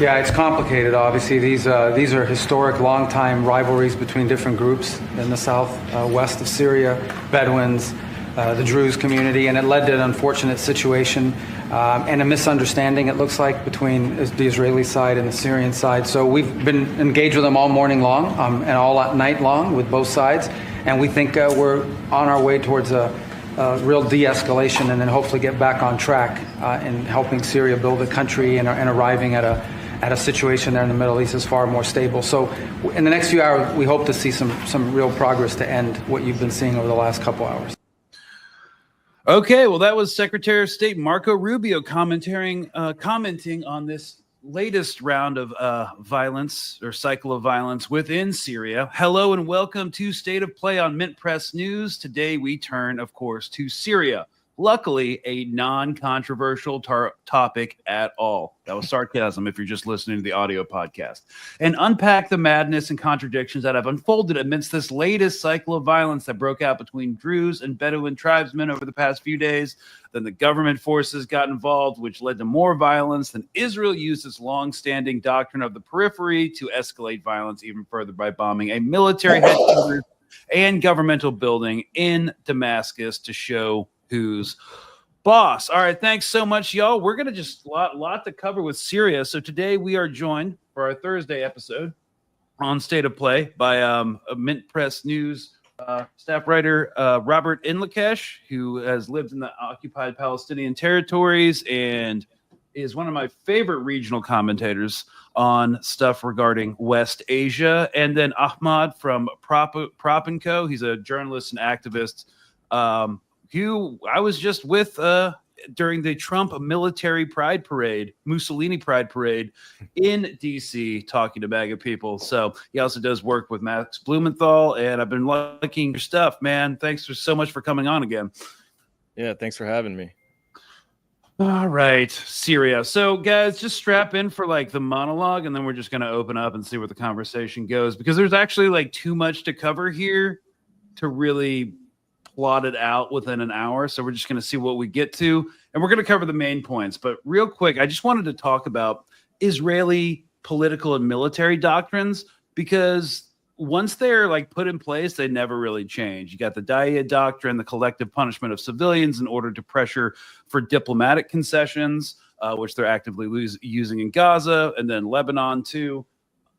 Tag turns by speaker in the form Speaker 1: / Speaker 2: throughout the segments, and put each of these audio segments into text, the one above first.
Speaker 1: Yeah, it's complicated, obviously. These are historic, long-time rivalries between different groups in the south-west of Syria, Bedouins, the Druze community, and it led to an unfortunate situation and a misunderstanding, it looks like, between the Israeli side and the Syrian side. So we've been engaged with them all morning long and all night long with both sides, and we think we're on our way towards a real de-escalation and then hopefully get back on track in helping Syria build a country and arriving at a situation there in the Middle East is far more stable. So in the next few hours, we hope to see some real progress to end what you've been seeing over the last couple hours.
Speaker 2: Okay, well, that was Secretary of State Marco Rubio commenting on this latest round of violence or cycle of violence within Syria. Hello and welcome to State of Play on MintPress News. Today we turn, of course, to Syria. Luckily, a non-controversial topic at all. That was sarcasm if you're just listening to the audio podcast. And unpack the madness and contradictions that have unfolded amidst this latest cycle of violence that broke out between Druze and Bedouin tribesmen over the past few days. Then the government forces got involved, which led to more violence. Then Israel used its long-standing doctrine of the periphery to escalate violence even further by bombing a military headquarters and governmental building in Damascus to show who's boss. All right, thanks so much, y'all. We're going to just lot to cover with Syria. So today we are joined for our Thursday episode on State of Play by a MintPress News staff writer, Robert Inkalesh, who has lived in the occupied Palestinian territories and is one of my favorite regional commentators on stuff regarding West Asia. And then Ahmad from Prop & Co. He's a journalist and activist who I was just with during the Trump military pride parade, Mussolini pride parade in D.C., talking to MAGA people. So he also does work with Max Blumenthal, and I've been liking your stuff, man. Thanks so much for coming on again.
Speaker 3: Yeah, thanks for having me.
Speaker 2: All right, Syria. So, guys, just strap in for like the monologue, and then we're just going to open up and see where the conversation goes, because there's actually like too much to cover here to really plotted out within an hour. So we're just going to see what we get to, and we're going to cover the main points. But real quick, I just wanted to talk about Israeli political and military doctrines, because once they're like put in place, they never really change. You got the Da'iya doctrine, the collective punishment of civilians in order to pressure for diplomatic concessions, which they're actively using in Gaza and then Lebanon too,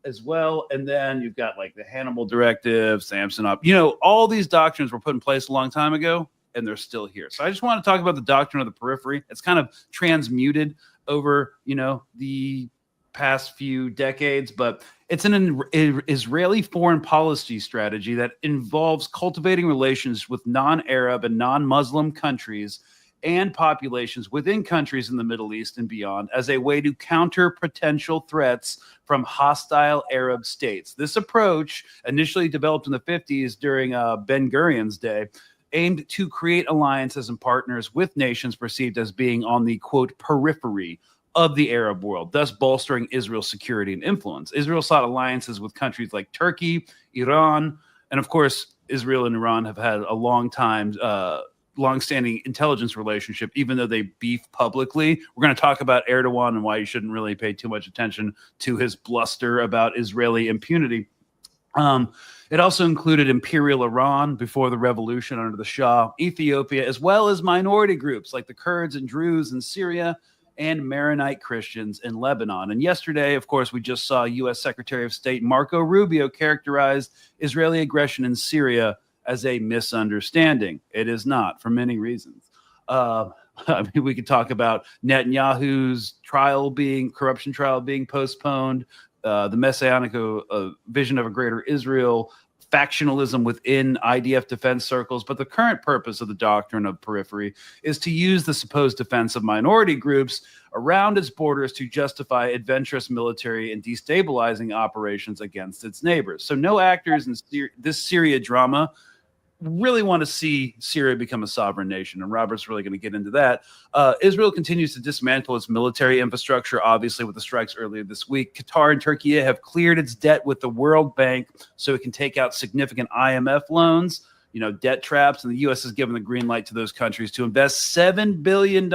Speaker 2: as well. And then you've got like the Hannibal Directive, Samson Up, all these doctrines were put in place a long time ago, and they're still here. So I just want to talk about the doctrine of the periphery. It's kind of transmuted over, the past few decades, but it's an Israeli foreign policy strategy that involves cultivating relations with non-Arab and non-Muslim countries and populations within countries in the Middle East and beyond as a way to counter potential threats from hostile Arab states. This approach, initially developed in the 50s during Ben-Gurion's day, aimed to create alliances and partners with nations perceived as being on the, quote, periphery of the Arab world, thus bolstering Israel's security and influence. Israel sought alliances with countries like Turkey, Iran, and of course, Israel and Iran have had a long-standing intelligence relationship, even though they beef publicly. We're going to talk about Erdogan and why you shouldn't really pay too much attention to his bluster about Israeli impunity. It also included imperial Iran before the revolution under the Shah, Ethiopia, as well as minority groups like the Kurds and Druze in Syria and Maronite Christians in Lebanon. And yesterday, of course, we just saw U.S. Secretary of State Marco Rubio characterized Israeli aggression in Syria as a misunderstanding. It is not, for many reasons. We could talk about Netanyahu's corruption trial being postponed, the messianic vision of a greater Israel, factionalism within IDF defense circles. But the current purpose of the doctrine of periphery is to use the supposed defense of minority groups around its borders to justify adventurous military and destabilizing operations against its neighbors. So no actors in this Syria drama really want to see Syria become a sovereign nation, and Robert's really going to get into that. Israel continues to dismantle its military infrastructure, obviously with the strikes earlier this week. Qatar and Turkey have cleared its debt with the World Bank so it can take out significant IMF loans, debt traps, and the U.S. has given the green light to those countries to invest $7 billion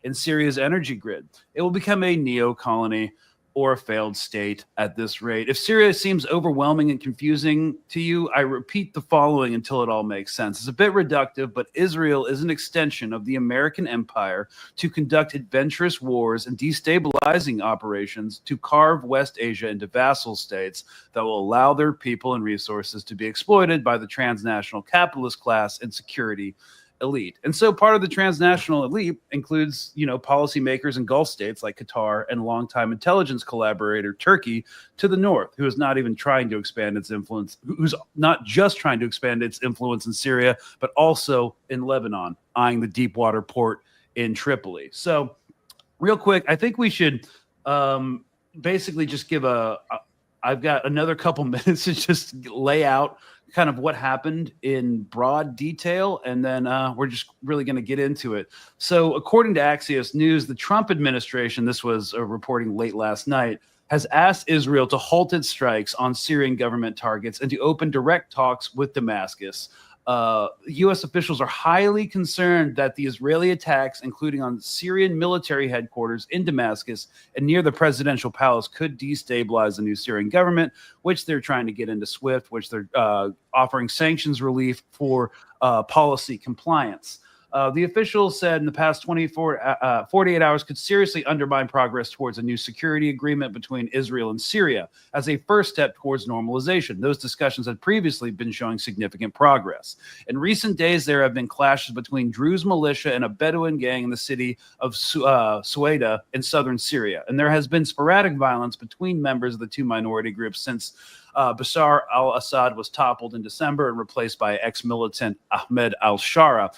Speaker 2: in Syria's energy grid. It will become a neo-colony or a failed state at this rate. If Syria seems overwhelming and confusing to you, I repeat the following until it all makes sense. It's a bit reductive, but Israel is an extension of the American empire to conduct adventurous wars and destabilizing operations to carve West Asia into vassal states that will allow their people and resources to be exploited by the transnational capitalist class and security elite. And so part of the transnational elite includes, policymakers in Gulf states like Qatar and longtime intelligence collaborator Turkey to the north, who is not even trying to expand its influence, who's not just trying to expand its influence in Syria, but also in Lebanon, eyeing the deep water port in Tripoli. So real quick, I think we should basically just give I've got another couple minutes to just lay out kind of what happened in broad detail, and then we're just really going to get into it. So according to Axios News, the Trump administration, this was reporting late last night, has asked Israel to halt its strikes on Syrian government targets and to open direct talks with Damascus. U.S. officials are highly concerned that the Israeli attacks, including on Syrian military headquarters in Damascus and near the presidential palace, could destabilize the new Syrian government, which they're trying to get into SWIFT, which they're offering sanctions relief for policy compliance. The officials said in the past 48 hours could seriously undermine progress towards a new security agreement between Israel and Syria as a first step towards normalization. Those discussions had previously been showing significant progress. In recent days, there have been clashes between Druze militia and a Bedouin gang in the city of Suwayda in southern Syria. And there has been sporadic violence between members of the two minority groups since Bashar al-Assad was toppled in December and replaced by ex-militant Ahmad al-Shara.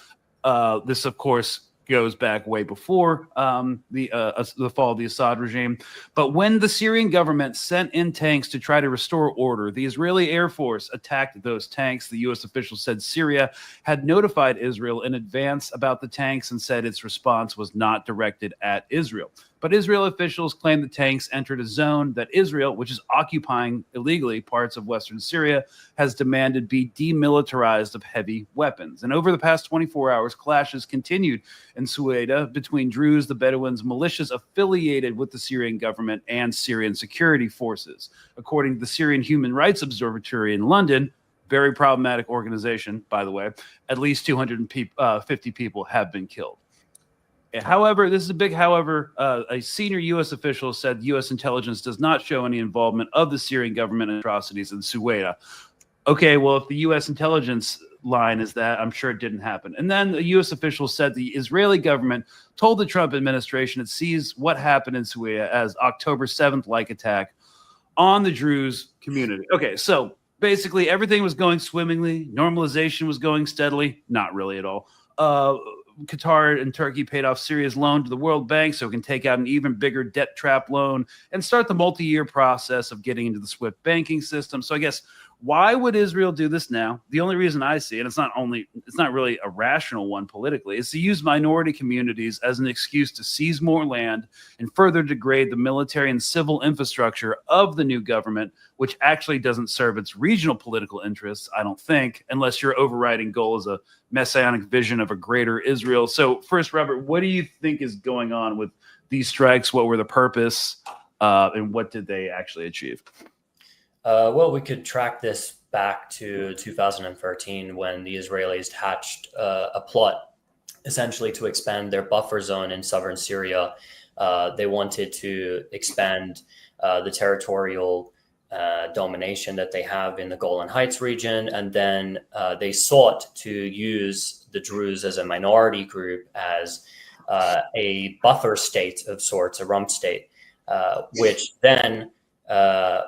Speaker 2: This, of course, goes back way before the fall of the Assad regime. But when the Syrian government sent in tanks to try to restore order, the Israeli Air Force attacked those tanks. The U.S. official said Syria had notified Israel in advance about the tanks and said its response was not directed at Israel. But Israel officials claim the tanks entered a zone that Israel, which is occupying illegally parts of western Syria, has demanded be demilitarized of heavy weapons. And over the past 24 hours, clashes continued in Suwayda between Druze, the Bedouins, militias affiliated with the Syrian government, and Syrian security forces. According to the Syrian Human Rights Observatory in London, very problematic organization, by the way, at least 250 people have been killed. However, this is a big however. A senior U.S. official said U.S. intelligence does not show any involvement of the Syrian government in atrocities in Suwayda. Okay, well, if the U.S. intelligence line is that, I'm sure it didn't happen. And then the U.S. official said the Israeli government told the Trump administration it sees what happened in Suwayda as October 7th-like attack on the Druze community. Okay, so basically everything was going swimmingly. Normalization was going steadily. Not really at all. Qatar and Turkey paid off Syria's loan to the World Bank so it can take out an even bigger debt trap loan and start the multi-year process of getting into the SWIFT banking system. So I guess, why would Israel do this now? The only reason I see, and it's not really a rational one politically, is to use minority communities as an excuse to seize more land and further degrade the military and civil infrastructure of the new government, which actually doesn't serve its regional political interests, I don't think, unless your overriding goal is a messianic vision of a greater Israel. So first, Robert, what do you think is going on with these strikes? What were the purpose, and what did they actually achieve?
Speaker 4: Well, we could track this back to 2013 when the Israelis hatched a plot essentially to expand their buffer zone in southern Syria. They wanted to expand the territorial domination that they have in the Golan Heights region. And then they sought to use the Druze as a minority group as a buffer state of sorts, a rump state, which then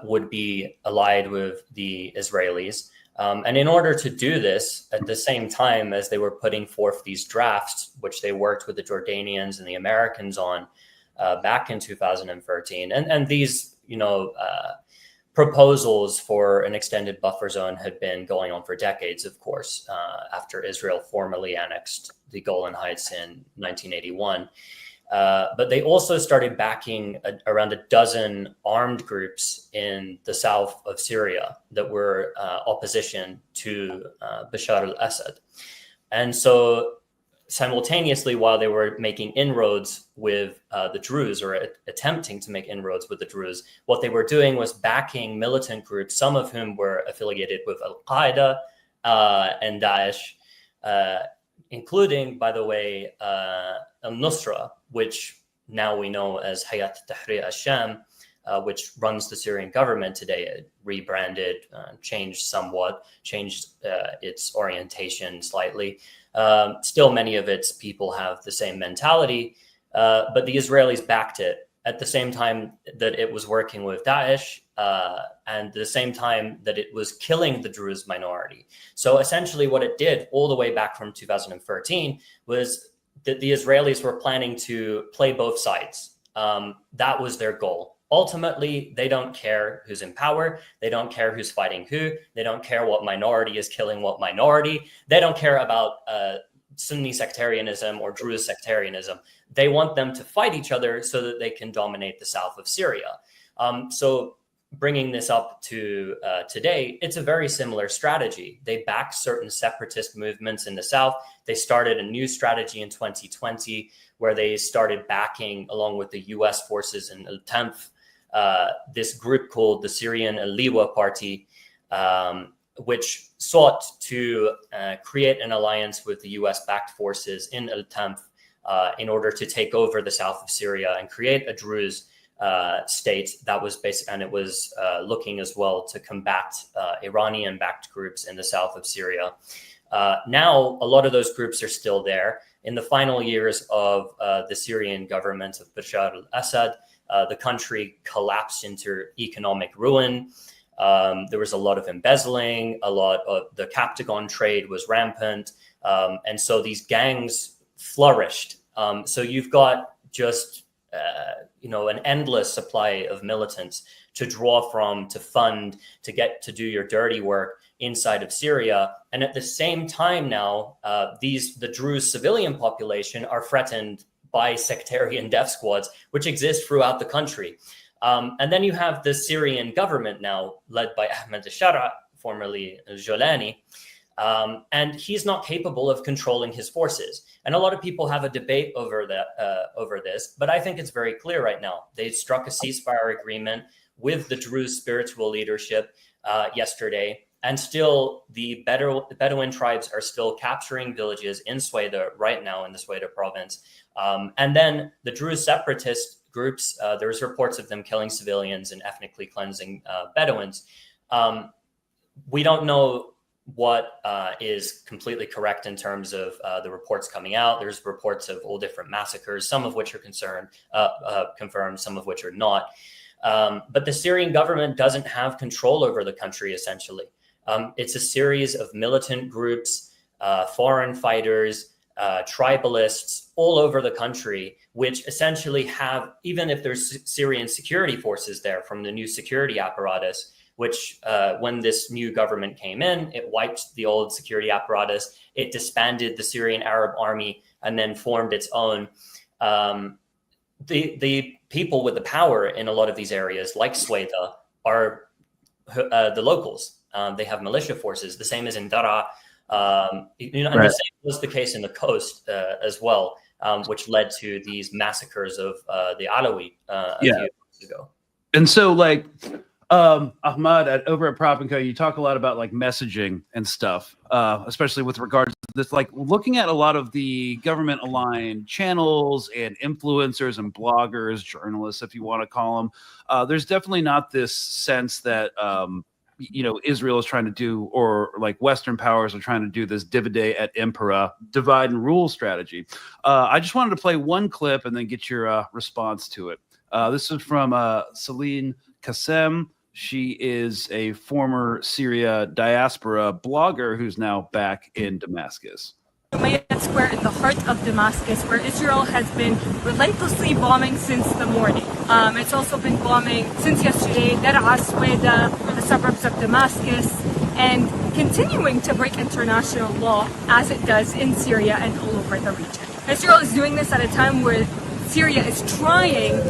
Speaker 4: would be allied with the Israelis. And in order to do this, at the same time as they were putting forth these drafts, which they worked with the Jordanians and the Americans on back in 2013, and these, proposals for an extended buffer zone had been going on for decades, of course, after Israel formally annexed the Golan Heights in 1981. But they also started backing around a dozen armed groups in the south of Syria that were opposition to Bashar al-Assad. And so simultaneously, while they were making inroads with the Druze, or attempting to make inroads with the Druze, what they were doing was backing militant groups, some of whom were affiliated with Al-Qaeda and Daesh, including, by the way, al-Nusra, which now we know as Hayat Tahrir al-Sham, which runs the Syrian government today. It rebranded, changed somewhat, changed its orientation slightly. Still, many of its people have the same mentality, but the Israelis backed it at the same time that it was working with Daesh, and the same time that it was killing the Druze minority. So essentially what it did all the way back from 2013 was that the Israelis were planning to play both sides. That was their goal. Ultimately, they don't care who's in power. They don't care who's fighting who. They don't care what minority is killing what minority. They don't care about Sunni sectarianism or Druze sectarianism. They want them to fight each other so that they can dominate the south of Syria. So bringing this up to today, it's a very similar strategy. They back certain separatist movements in the south. They started a new strategy in 2020 where they started backing, along with the US forces in Al-Tanf, this group called the Syrian Al-Liwa Party, which sought to create an alliance with the US-backed forces in Al-Tanf in order to take over the south of Syria and create a Druze state that was basic, and it was looking as well to combat Iranian-backed groups in the south of Syria. Now, a lot of those groups are still there. In the final years of the Syrian government of Bashar al-Assad, the country collapsed into economic ruin. There was a lot of embezzling, a lot of the Captagon trade was rampant. And so these gangs flourished. So you've got just, an endless supply of militants to draw from, to fund, to get to do your dirty work inside of Syria. And at the same time now, the Druze civilian population are threatened by sectarian death squads, which exist throughout the country. And then you have the Syrian government now, led by Ahmad al-Shara, formerly Jolani, and he's not capable of controlling his forces. And a lot of people have a debate over this, but I think it's very clear right now. They struck a ceasefire agreement with the Druze spiritual leadership yesterday, and still the Bedouin tribes are still capturing villages in Suwayda right now, in the Suwayda province. And then the Druze separatist groups, there's reports of them killing civilians and ethnically cleansing Bedouins. We don't know what is completely correct in terms of the reports coming out. There's reports of all different massacres, some of which are confirmed, some of which are not. But the Syrian government doesn't have control over the country, essentially. It's a series of militant groups, foreign fighters, tribalists all over the country, which essentially have, even if there's Syrian security forces there from the new security apparatus, which when this new government came in, it wiped the old security apparatus, it disbanded the Syrian Arab army, and then formed its own. The people with the power in a lot of these areas, like Suwayda, are the locals. They have militia forces, the same as in Dara. And the same was the case in the coast as well, which led to these massacres of the Alawi a few years ago.
Speaker 2: And so, Ahmad, over at Prop & Co, you talk a lot about messaging and stuff, especially with regards to this, looking at a lot of the government aligned channels and influencers and bloggers, journalists, if you want to call them. There's definitely not this sense that, Israel is trying to do, or Western powers are trying to do this divide et impera, divide and rule strategy. I just wanted to play one clip and then get your response to it. This is from Celine Kassem. She is a former Syria diaspora blogger who's now back in Damascus.
Speaker 5: Umayyad Square in the heart of Damascus, where Israel has been relentlessly bombing since the morning. It's also been bombing since yesterday, Dar'a, Suwayda, the suburbs of Damascus, and continuing to break international law as it does in Syria and all over the region. Israel is doing this at a time where Syria is trying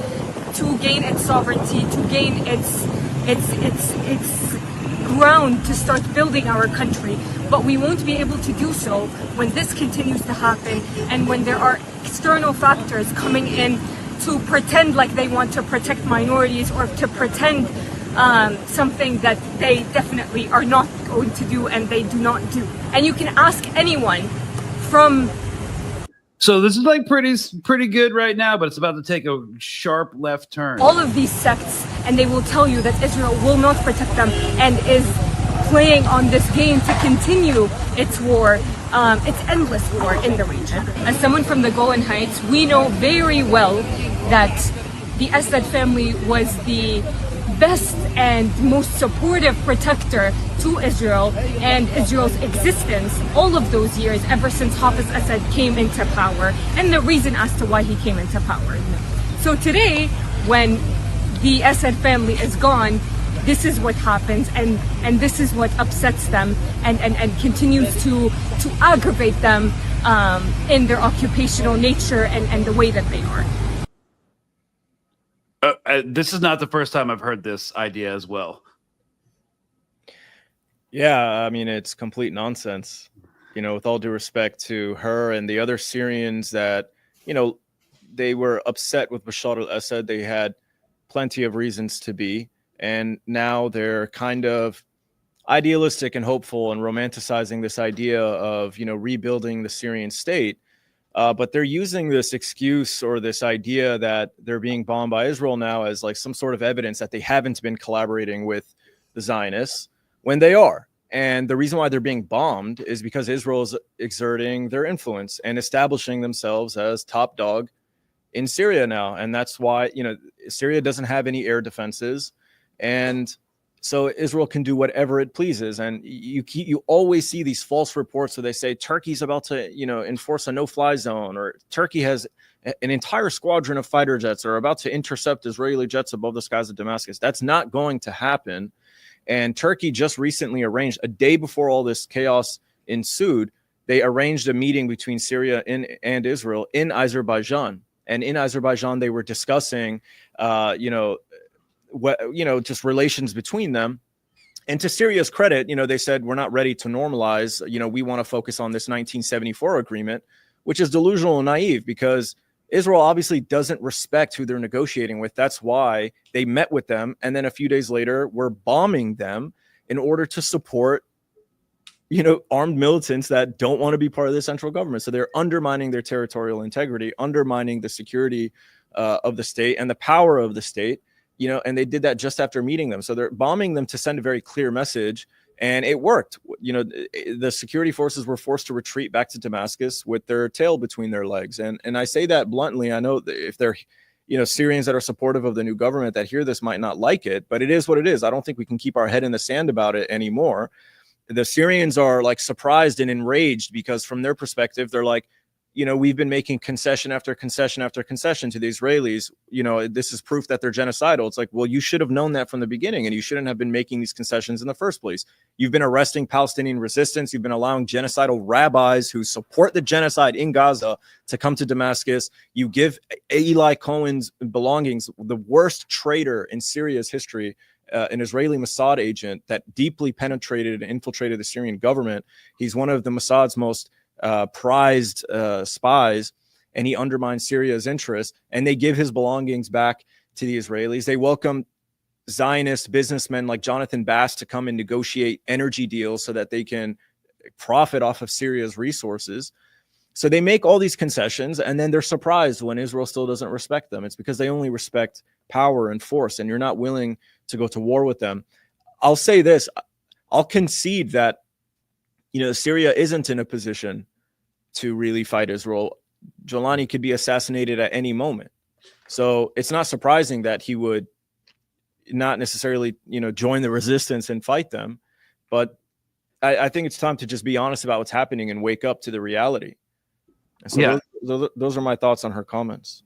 Speaker 5: to gain its sovereignty, to gain its ground to start building our country. But we won't be able to do so when this continues to happen and when there are external factors coming in to pretend like they want to protect minorities or to pretend something that they definitely are not going to do and they do not do. And you can ask anyone from...
Speaker 2: So this is like pretty good right now, but it's about to take a sharp left turn.
Speaker 5: all of these sects, and they will tell you that Israel will not protect them and is playing on this game to continue its war, its endless war in the region. As someone from the Golan Heights, we know very well that the Assad family was the best and most supportive protector to Israel and Israel's existence all of those years, ever since Hafiz Assad came into power, and the reason as to why he came into power. So today, when the Assad family is gone, this is what happens, and this is what upsets them and continues to aggravate them in their occupational nature and the way that they are.
Speaker 2: This is not the first time I've heard this idea as well.
Speaker 3: Yeah, I mean, it's complete nonsense, with all due respect to her and the other Syrians that, they were upset with Bashar al-Assad. They had plenty of reasons to be. And now they're kind of idealistic and hopeful and romanticizing this idea of, rebuilding the Syrian state. But they're using this excuse or this idea that they're being bombed by Israel now as like some sort of evidence that they haven't been collaborating with the Zionists when they are. And the reason why they're being bombed is because Israel is exerting their influence and establishing themselves as top dog in Syria now. And that's why, Syria doesn't have any air defenses. And so Israel can do whatever it pleases. And you always see these false reports where they say Turkey's about to, enforce a no-fly zone, or Turkey has an entire squadron of fighter jets are about to intercept Israeli jets above the skies of Damascus. That's not going to happen. And Turkey just recently arranged, a day before all this chaos ensued, they arranged a meeting between Syria and Israel in Azerbaijan. And in Azerbaijan, they were discussing, just relations between them. And to Syria's credit, they said, we're not ready to normalize. We want to focus on this 1974 agreement, which is delusional and naive because Israel obviously doesn't respect who they're negotiating with. That's why they met with them. And then a few days later, we're bombing them in order to support, armed militants that don't want to be part of the central government. So they're undermining their territorial integrity, undermining the security of the state and the power of the state. And they did that just after meeting them. So they're bombing them to send a very clear message. And it worked. The security forces were forced to retreat back to Damascus with their tail between their legs. And I say that bluntly. I know that if they're, Syrians that are supportive of the new government that hear this might not like it, but it is what it is. I don't think we can keep our head in the sand about it anymore. The Syrians are like surprised and enraged because from their perspective, they're like, we've been making concession after concession after concession to the Israelis. This is proof that they're genocidal. It's like, well, you should have known that from the beginning, and you shouldn't have been making these concessions in the first place. You've been arresting Palestinian resistance. You've been allowing genocidal rabbis who support the genocide in Gaza to come to Damascus. You give Eli Cohen's belongings, the worst traitor in Syria's history, an Israeli Mossad agent that deeply penetrated and infiltrated the Syrian government. He's one of the Mossad's most prized spies, and he undermines Syria's interests, and they give his belongings back to the Israelis. They welcome Zionist businessmen like Jonathan Bass to come and negotiate energy deals so that they can profit off of Syria's resources. So they make all these concessions, and then they're surprised when Israel still doesn't respect them. It's because they only respect power and force, and you're not willing to go to war with them. I'll say this, I'll concede that Syria isn't in a position to really fight Israel. Jolani could be assassinated at any moment. So it's not surprising that he would not necessarily, join the resistance and fight them. But I think it's time to just be honest about what's happening and wake up to the reality. And so those are my thoughts on her comments.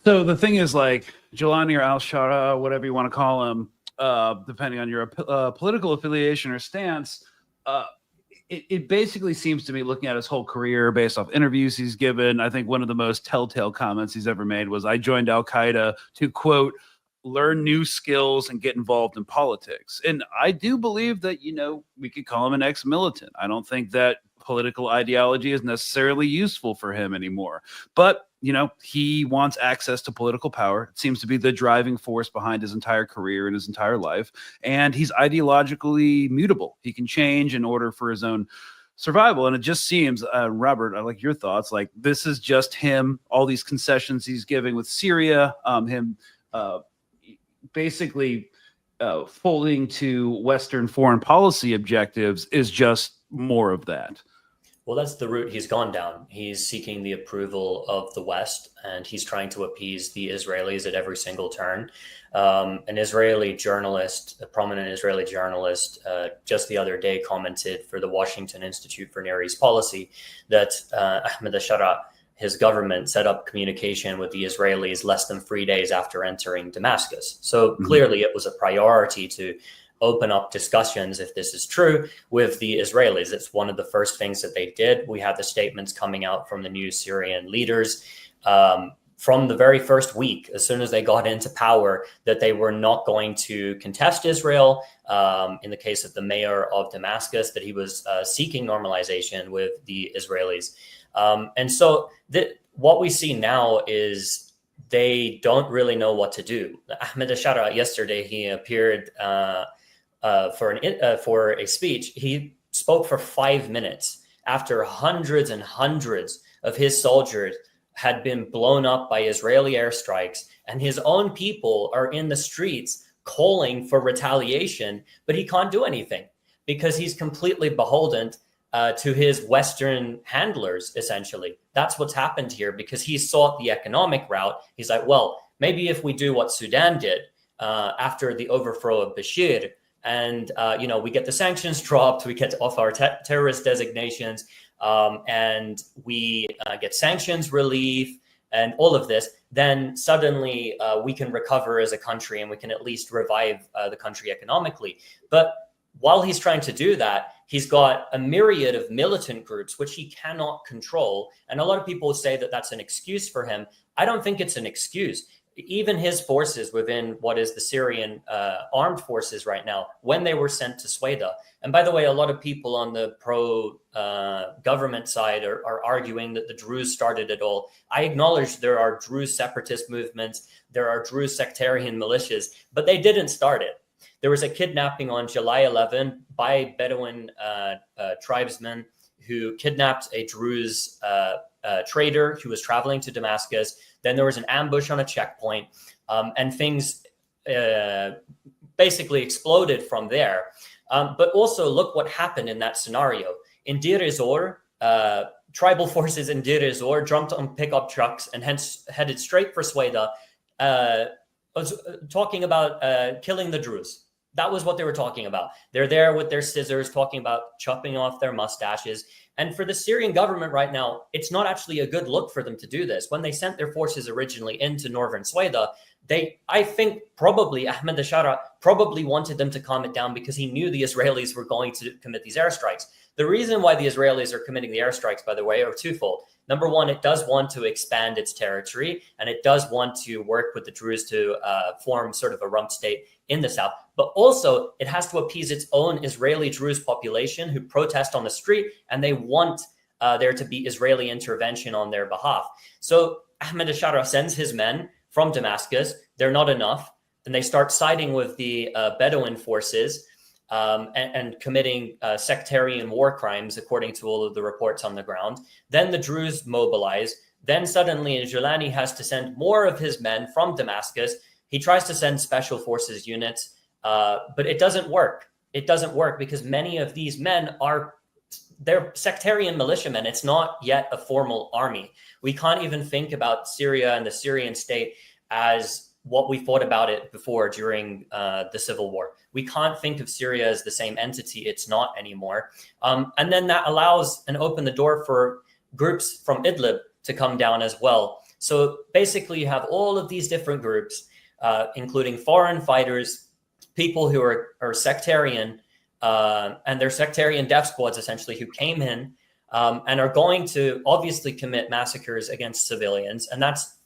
Speaker 2: So the thing is, like, Jolani or al-Shara, whatever you want to call him, depending on your political affiliation or stance, it basically seems to me, looking at his whole career based off interviews he's given, I think one of the most telltale comments he's ever made was, I joined al-Qaeda to, quote, learn new skills and get involved in politics. And I do believe that, we could call him an ex-militant. I don't think that political ideology is necessarily useful for him anymore. But, he wants access to political power. It seems to be the driving force behind his entire career and his entire life. And he's ideologically mutable. He can change in order for his own survival. And it just seems, Robert, I like your thoughts, like this is just him, all these concessions he's giving with Syria, him basically folding to Western foreign policy objectives is just more of that.
Speaker 4: Well, that's the route he's gone down. He's seeking the approval of the West, and he's trying to appease the Israelis at every single turn. An Israeli journalist, a prominent Israeli journalist, just the other day commented for the Washington Institute for Near East Policy that Ahmad al-Shara, his government, set up communication with the Israelis less than 3 days after entering Damascus. So clearly it was a priority to open up discussions, if this is true, with the Israelis. It's one of the first things that they did. We had the statements coming out from the new Syrian leaders from the very first week, as soon as they got into power, that they were not going to contest Israel. In the case of the mayor of Damascus, that he was seeking normalization with the Israelis. And so what we see now is they don't really know what to do. Ahmad al-Shara, yesterday, he appeared for a speech. He spoke for 5 minutes after hundreds and hundreds of his soldiers had been blown up by Israeli airstrikes, and his own people are in the streets calling for retaliation, but he can't do anything because he's completely beholden to his Western handlers, essentially. That's what's happened here, because he sought the economic route. He's like, well, maybe if we do what Sudan did after the overthrow of Bashir, and we get the sanctions dropped, we get off our terrorist designations, and we get sanctions relief and all of this, then suddenly we can recover as a country and we can at least revive the country economically. But while he's trying to do that, he's got a myriad of militant groups which he cannot control. And a lot of people say that that's an excuse for him. I don't think it's an excuse. Even his forces within what is the Syrian armed forces right now, when they were sent to Suwayda. And by the way, a lot of people on the pro-government side are arguing that the Druze started it all. I acknowledge there are Druze separatist movements, there are Druze sectarian militias, but they didn't start it. There was a kidnapping on July 11 by Bedouin tribesmen who kidnapped a Druze trader who was traveling to Damascus. Then there was an ambush on a checkpoint, and things basically exploded from there. But also look what happened in that scenario. In Deir ez-Zor, tribal forces in Deir ez-Zor jumped on pickup trucks and hence headed straight for Suwayda, talking about killing the Druze. That was what they were talking about. They're there with their scissors talking about chopping off their mustaches. And for the Syrian government right now, it's not actually a good look for them to do this. When they sent their forces originally into northern Suwayda, I think probably Ahmad al-Shara probably wanted them to calm it down because he knew the Israelis were going to commit these airstrikes. The reason why the Israelis are committing the airstrikes, by the way, are twofold. Number one, it does want to expand its territory, and it does want to work with the Druze to form sort of a rump state in the south. But also, it has to appease its own Israeli Druze population who protest on the street, and they want there to be Israeli intervention on their behalf. So Ahmad al-Shara sends his men from Damascus. They're not enough. Then they start siding with the Bedouin forces and committing sectarian war crimes, according to all of the reports on the ground. Then the Druze mobilize. Then suddenly Jilani has to send more of his men from Damascus. He tries to send special forces units, but it doesn't work. It doesn't work because many of these men they're sectarian militiamen. It's not yet a formal army. We can't even think about Syria and the Syrian state as what we thought about it before during the civil war. We can't think of Syria as the same entity. It's not anymore. And then that allows and open the door for groups from Idlib to come down as well. So basically you have all of these different groups, including foreign fighters, people who are sectarian, and they're sectarian death squads, essentially, who came in and are going to obviously commit massacres against civilians. And that's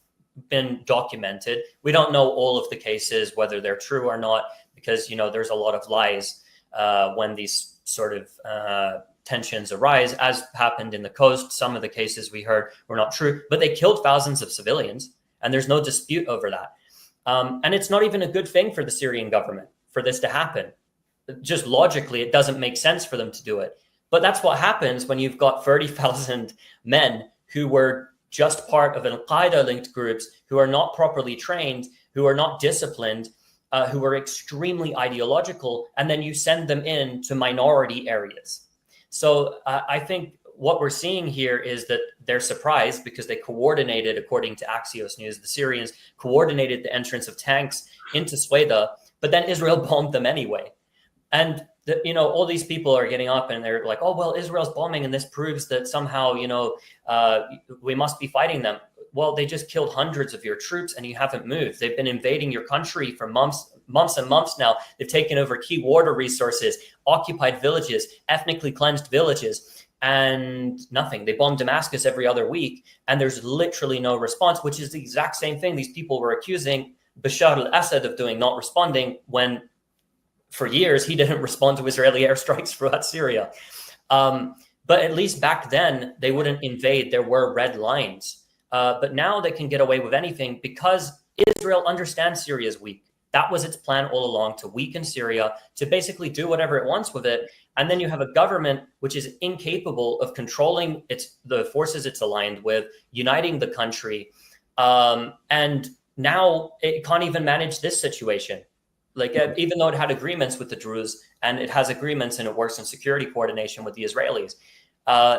Speaker 4: been documented. We don't know all of the cases, whether they're true or not, because, there's a lot of lies when these sort of tensions arise, as happened in the coast. Some of the cases we heard were not true, but they killed thousands of civilians, and there's no dispute over that. And it's not even a good thing for the Syrian government for this to happen. Just logically, it doesn't make sense for them to do it. But that's what happens when you've got 30,000 men who were just part of Al-Qaeda-linked groups, who are not properly trained, who are not disciplined, who are extremely ideological, and then you send them into minority areas. So I think what we're seeing here is that they're surprised because they coordinated, according to Axios News, the Syrians coordinated the entrance of tanks into Suwayda, but then Israel bombed them anyway. And all these people are getting up and they're like, oh, well, Israel's bombing, and this proves that somehow, we must be fighting them. Well, they just killed hundreds of your troops and you haven't moved. They've been invading your country for months and months now. They've taken over key water resources, occupied villages, ethnically cleansed villages, and nothing. They bomb Damascus every other week, and there's literally no response, which is the exact same thing these people were accusing Bashar al-Assad of doing, not responding, when for years he didn't respond to Israeli airstrikes throughout Syria. But at least back then, they wouldn't invade. There were red lines. But now they can get away with anything because Israel understands Syria is weak. That was its plan all along, to weaken Syria, to basically do whatever it wants with it. And then you have a government which is incapable of controlling the forces it's aligned with, uniting the country. And now it can't even manage this situation. Even though it had agreements with the Druze, and it has agreements and it works in security coordination with the Israelis.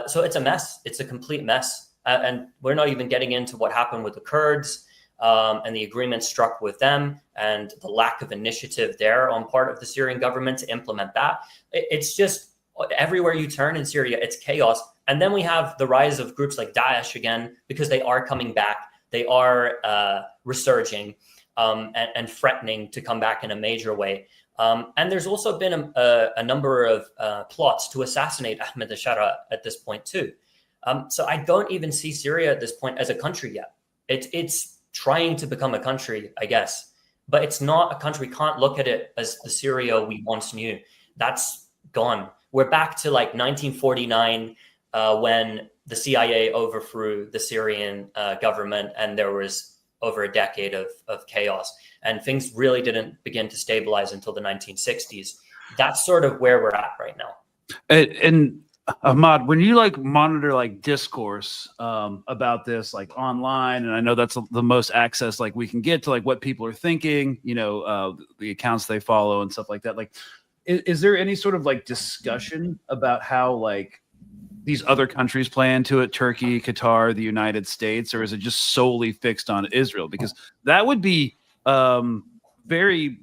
Speaker 4: So it's a mess. It's a complete mess. And we're not even getting into what happened with the Kurds and the agreement struck with them and the lack of initiative there on part of the Syrian government to implement that. It's just everywhere you turn in Syria, it's chaos. And then we have the rise of groups like Daesh again, because they are coming back. They are resurging and threatening to come back in a major way. And there's also been a number of plots to assassinate Ahmad at this point too. So I don't even see Syria at this point as a country yet. It's trying to become a country, I guess, but it's not a country. We can't look at it as the Syria we once knew. That's gone. We're back to 1949 when the CIA overthrew the Syrian government, and there was over a decade of chaos, and things really didn't begin to stabilize until the 1960s. That's sort of where we're at right now.
Speaker 2: And Ahmad, when you monitor discourse about this online, and I know that's the most access we can get to what people are thinking, the accounts they follow and stuff like that. Is there any sort of discussion about how these other countries play into it, Turkey, Qatar, the United States, or is it just solely fixed on Israel? Because that would be very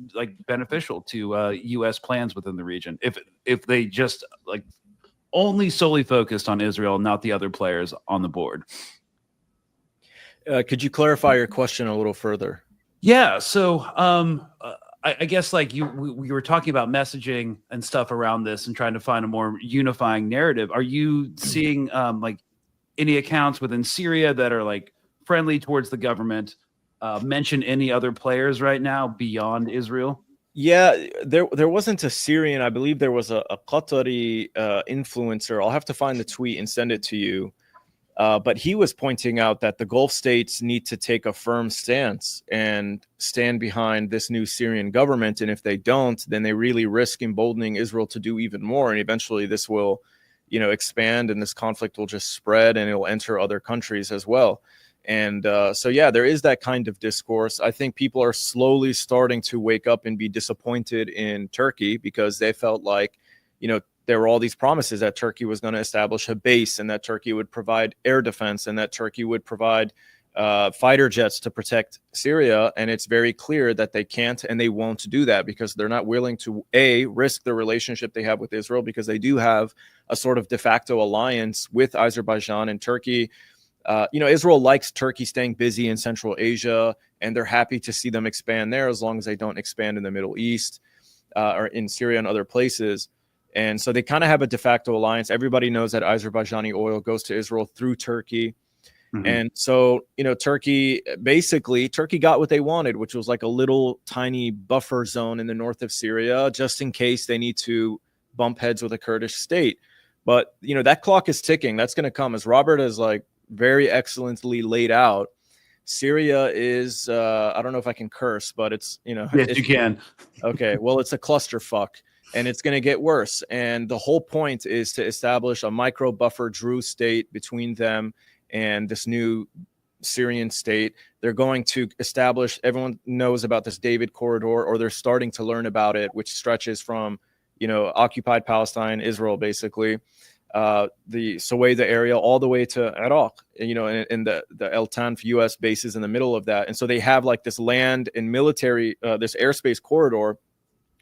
Speaker 2: beneficial to U.S. plans within the region if they just only solely focused on Israel, not the other players on the board.
Speaker 3: Could you clarify your question a little further?
Speaker 2: Yeah. So I guess we were talking about messaging and stuff around this and trying to find a more unifying narrative. Are you seeing any accounts within Syria that are friendly towards the government? Mention any other players right now beyond Israel?
Speaker 3: Yeah, there wasn't a Syrian. I believe there was a Qatari influencer. I'll have to find the tweet and send it to you. But he was pointing out that the Gulf states need to take a firm stance and stand behind this new Syrian government. And if they don't, then they really risk emboldening Israel to do even more. And eventually this will, expand, and this conflict will just spread and it will enter other countries as well. And so, yeah, there is that kind of discourse. I think people are slowly starting to wake up and be disappointed in Turkey because they felt like, there were all these promises that Turkey was going to establish a base and that Turkey would provide air defense and that Turkey would provide fighter jets to protect Syria. And it's very clear that they can't and they won't do that because they're not willing to, risk the relationship they have with Israel, because they do have a sort of de facto alliance with Azerbaijan and Turkey. Israel likes Turkey staying busy in Central Asia, and they're happy to see them expand there as long as they don't expand in the Middle East or in Syria and other places. And so they kind of have a de facto alliance. Everybody knows that Azerbaijani oil goes to Israel through Turkey. And so, Turkey got what they wanted, which was like a little tiny buffer zone in the north of Syria, just in case they need to bump heads with a Kurdish state. But, that clock is ticking. That's going to come, as Robert has very excellently laid out. Syria is, I don't know if I can curse, but it's,
Speaker 2: Yes, you can.
Speaker 3: Okay. Well, it's a clusterfuck, and it's going to get worse. And the whole point is to establish a micro buffer Druze state between them and this new Syrian state. They're going to establish, everyone knows about this David corridor, or they're starting to learn about it, which stretches from, occupied Palestine, Israel, basically, the Suwayda area, all the way to Iraq, and the El Tanf US bases in the middle of that. And so they have this land and military, this airspace corridor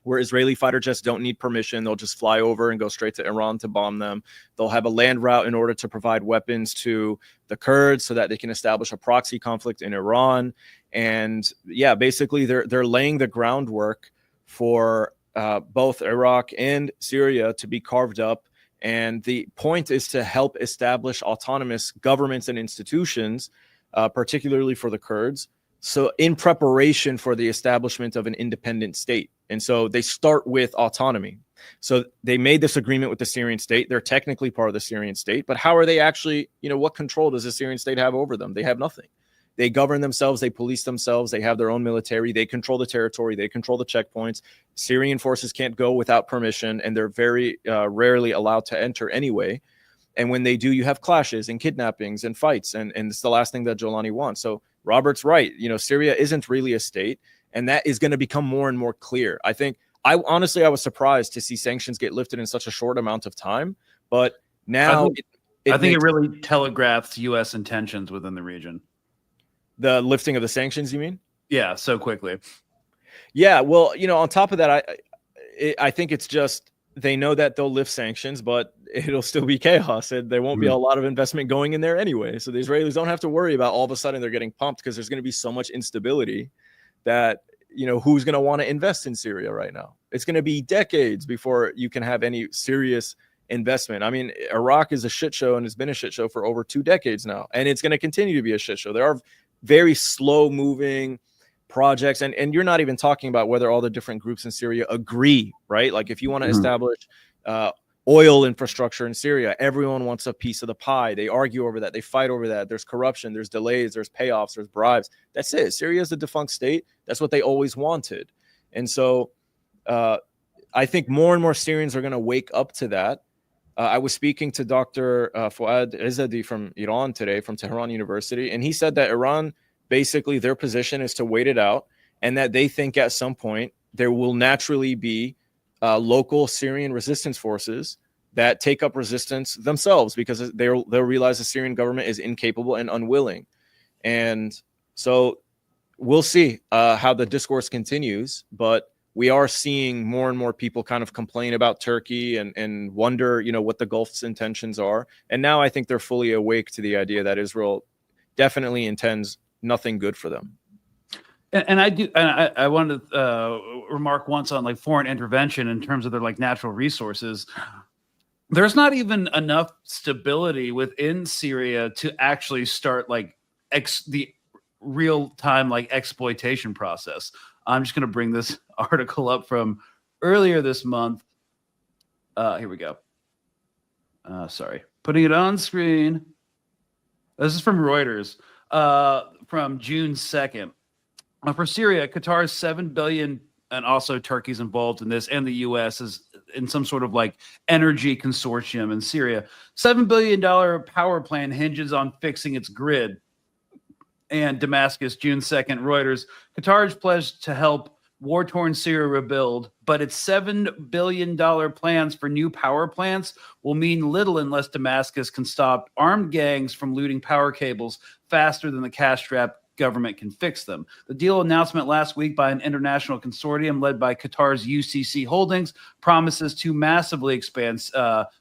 Speaker 3: where Israeli fighter jets don't need permission. They'll just fly over and go straight to Iran to bomb them. They'll have a land route in order to provide weapons to the Kurds so that they can establish a proxy conflict in Iran. And yeah, basically they're laying the groundwork for both Iraq and Syria to be carved up. And the point is to help establish autonomous governments and institutions, particularly for the Kurds, so in preparation for the establishment of an independent state. And so they start with autonomy. So they made this agreement with the Syrian state. They're technically part of the Syrian state, but how are they actually, what control does the Syrian state have over them? They have nothing. They govern themselves. They police themselves. They have their own military. They control the territory. They control the checkpoints. Syrian forces can't go without permission, and they're very rarely allowed to enter anyway. And when they do, you have clashes and kidnappings and fights. And it's the last thing that Jolani wants. So Robert's right. Syria isn't really a state, and that is going to become more and more clear. I was surprised to see sanctions get lifted in such a short amount of time, but now
Speaker 2: I think it really telegraphs U.S. intentions within the region.
Speaker 3: The lifting of the sanctions, you mean? Yeah,
Speaker 2: so quickly.
Speaker 3: Yeah, well, on top of that, I think it's just they know that they'll lift sanctions, but it'll still be chaos, and there won't be a lot of investment going in there anyway. So the Israelis don't have to worry about all of a sudden they're getting pumped, because there's going to be so much instability that, who's going to want to invest in Syria right now? It's going to be decades before you can have any serious investment. I mean, Iraq is a shit show, and it's been a shit show for over 2 decades now, and it's going to continue to be a shit show. There are very slow moving projects, and you're not even talking about whether all the different groups in Syria agree, right? Like if you want to establish oil infrastructure in Syria, everyone wants a piece of the pie. They argue over that. They fight over that. There's corruption. There's delays. There's payoffs. There's bribes. That's it. Syria is a defunct state. That's what they always wanted. And so I think more and more Syrians are going to wake up to that. I was speaking to Dr. Fouad Izzadi from Iran today, from Tehran University, and he said that Iran, basically their position is to wait it out, and that they think at some point there will naturally be local Syrian resistance forces that take up resistance themselves, because they'll realize the Syrian government is incapable and unwilling. And so we'll see how the discourse continues, but we are seeing more and more people kind of complain about Turkey and wonder, what the Gulf's intentions are. And now I think they're fully awake to the idea that Israel definitely intends nothing good for them.
Speaker 2: And I wanted to remark once on foreign intervention in terms of their natural resources. There's not even enough stability within Syria to actually start the real time exploitation process. I'm just going to bring this article up from earlier this month. Here we go. Sorry, putting it on screen. This is from Reuters from June 2nd. For Syria, Qatar's $7 billion, and also Turkey's involved in this, and the U.S. is in some sort of energy consortium in Syria. $7 billion power plan hinges on fixing its grid. And Damascus, June 2nd, Reuters, Qatar's pledged to help war-torn Syria rebuild, but its $7 billion plans for new power plants will mean little unless Damascus can stop armed gangs from looting power cables faster than the cash-strapped government can fix them. The deal announcement last week by an international consortium led by Qatar's UCC Holdings promises to massively expand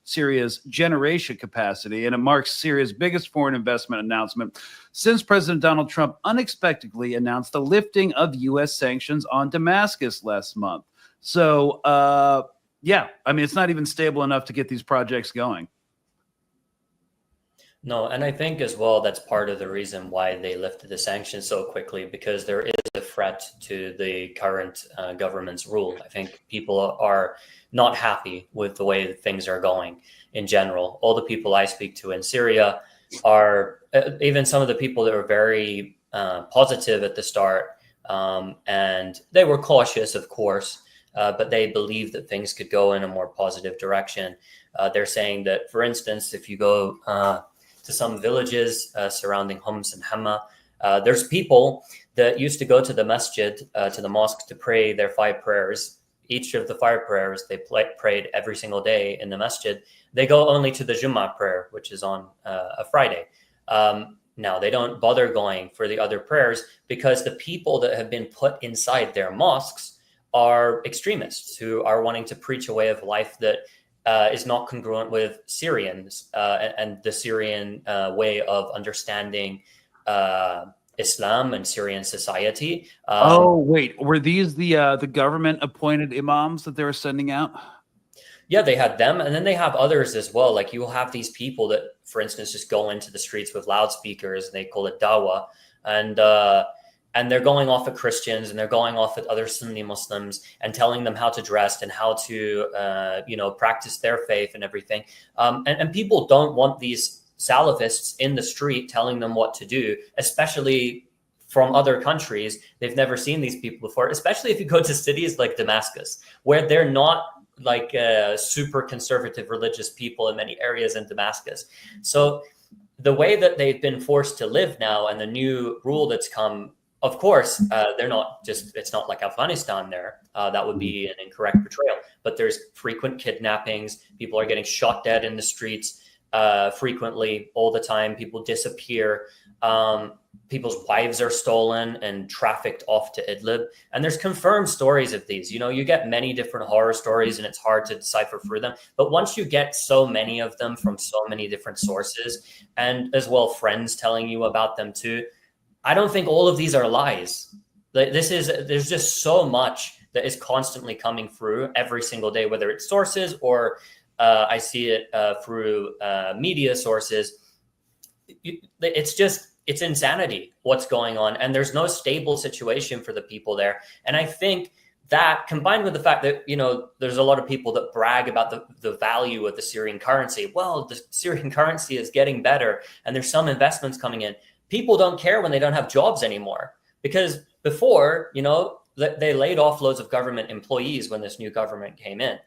Speaker 2: Syria's generation capacity, and it marks Syria's biggest foreign investment announcement since President Donald Trump unexpectedly announced the lifting of U.S. sanctions on Damascus last month. So, it's not even stable enough to get these projects going.
Speaker 4: No, and I think as well that's part of the reason why they lifted the sanctions so quickly, because there is a threat to the current government's rule. I think people are not happy with the way that things are going in general. All the people I speak to in Syria are, even some of the people that were very positive at the start, and they were cautious, of course, but they believe that things could go in a more positive direction. They're saying that, for instance, if you go to some villages surrounding Homs and Hama, there's people that used to go to the masjid, to the mosque, to pray their 5 prayers. Each of the 5 prayers they prayed every single day in the masjid. They go only to the Jummah prayer, which is on a Friday. Now, they don't bother going for the other prayers because the people that have been put inside their mosques are extremists who are wanting to preach a way of life that is not congruent with Syrians and the Syrian way of understanding Islam and Syrian society.
Speaker 2: Oh, wait, were these the government appointed imams that they were sending out?
Speaker 4: Yeah, they had them, and then they have others as well. Like, you will have these people that, for instance, just go into the streets with loudspeakers, and they call it dawah, and they're going off at Christians, and they're going off at other Sunni Muslims and telling them how to dress and how to, practice their faith and everything. And people don't want these Salafists in the street telling them what to do, especially from other countries. They've never seen these people before, especially if you go to cities like Damascus, where they're not like super conservative religious people in many areas in Damascus. So the way that they've been forced to live now, and the new rule that's come, of course, they're not just, it's not like Afghanistan there. That would be an incorrect portrayal, but there's frequent kidnappings. People are getting shot dead in the streets frequently, all the time. People disappear. People's wives are stolen and trafficked off to Idlib. And there's confirmed stories of these. You get many different horror stories, and it's hard to decipher through them. But once you get so many of them from so many different sources, and as well friends telling you about them too, I don't think all of these are lies. There's just so much that is constantly coming through every single day, whether it's sources or I see it through media sources. It's insanity what's going on, and there's no stable situation for the people there. And I think that, combined with the fact that, there's a lot of people that brag about the value of the Syrian currency. Well, the Syrian currency is getting better, and there's some investments coming in. People don't care when they don't have jobs anymore, because before, they laid off loads of government employees when this new government came in.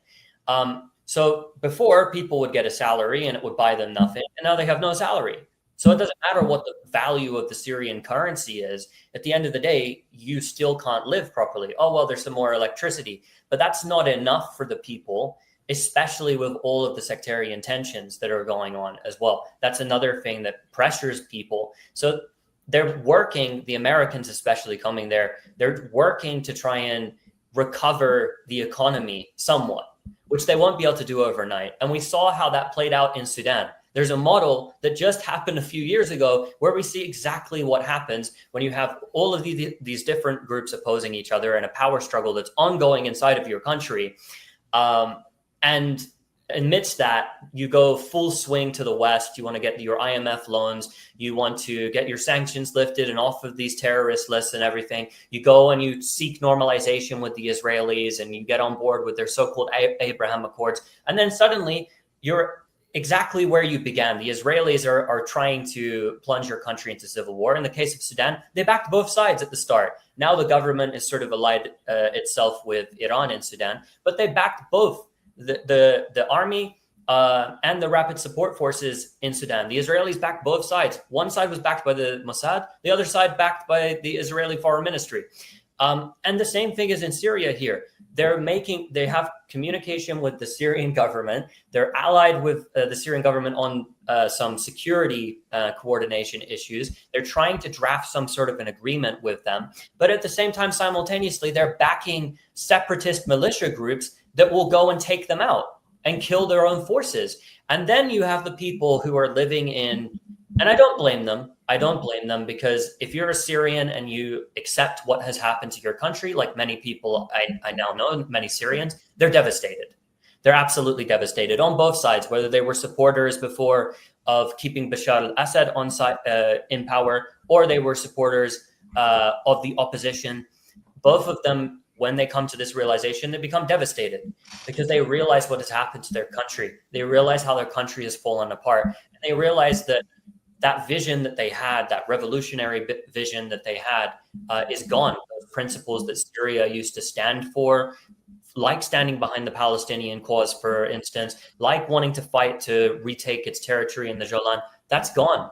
Speaker 4: So before, people would get a salary and it would buy them nothing, and now they have no salary. So it doesn't matter what the value of the Syrian currency is. At the end of the day, you still can't live properly. Oh, well, there's some more electricity, but that's not enough for the people, especially with all of the sectarian tensions that are going on as well. That's another thing that pressures people. So they're working, the Americans especially coming there, they're working to try and recover the economy somewhat, which they won't be able to do overnight. And we saw how that played out in Sudan. There's a model that just happened a few years ago where we see exactly what happens when you have all of these different groups opposing each other and a power struggle that's ongoing inside of your country. And amidst that, you go full swing to the West. You want to get your IMF loans. You want to get your sanctions lifted and off of these terrorist lists and everything. You go and you seek normalization with the Israelis, and you get on board with their so-called Abraham Accords. And then suddenly you're exactly where you began. The Israelis are trying to plunge your country into civil war. In the case of Sudan, they backed both sides at the start. Now the government is sort of allied itself with Iran in Sudan, but they backed both the army and the rapid support forces in Sudan. The Israelis backed both sides. One side was backed by the Mossad, the other side backed by the Israeli Foreign Ministry. And the same thing is in Syria here. They have communication with the Syrian government. They're allied with the Syrian government on some security coordination issues. They're trying to draft some sort of an agreement with them. But at the same time, simultaneously, they're backing separatist militia groups that will go and take them out and kill their own forces. And then you have the people who are living in, and I don't blame them. I don't blame them, because if you're a Syrian and you accept what has happened to your country, like many people I now know, many Syrians, they're devastated. They're absolutely devastated on both sides, whether they were supporters before of keeping Bashar al-Assad in power, or they were supporters of the opposition. Both of them, when they come to this realization, they become devastated because they realize what has happened to their country. They realize how their country has fallen apart. And they realize that that vision that they had, that revolutionary vision that they had, is gone. Those principles that Syria used to stand for, like standing behind the Palestinian cause, for instance, like wanting to fight to retake its territory in the Jolan, that's gone.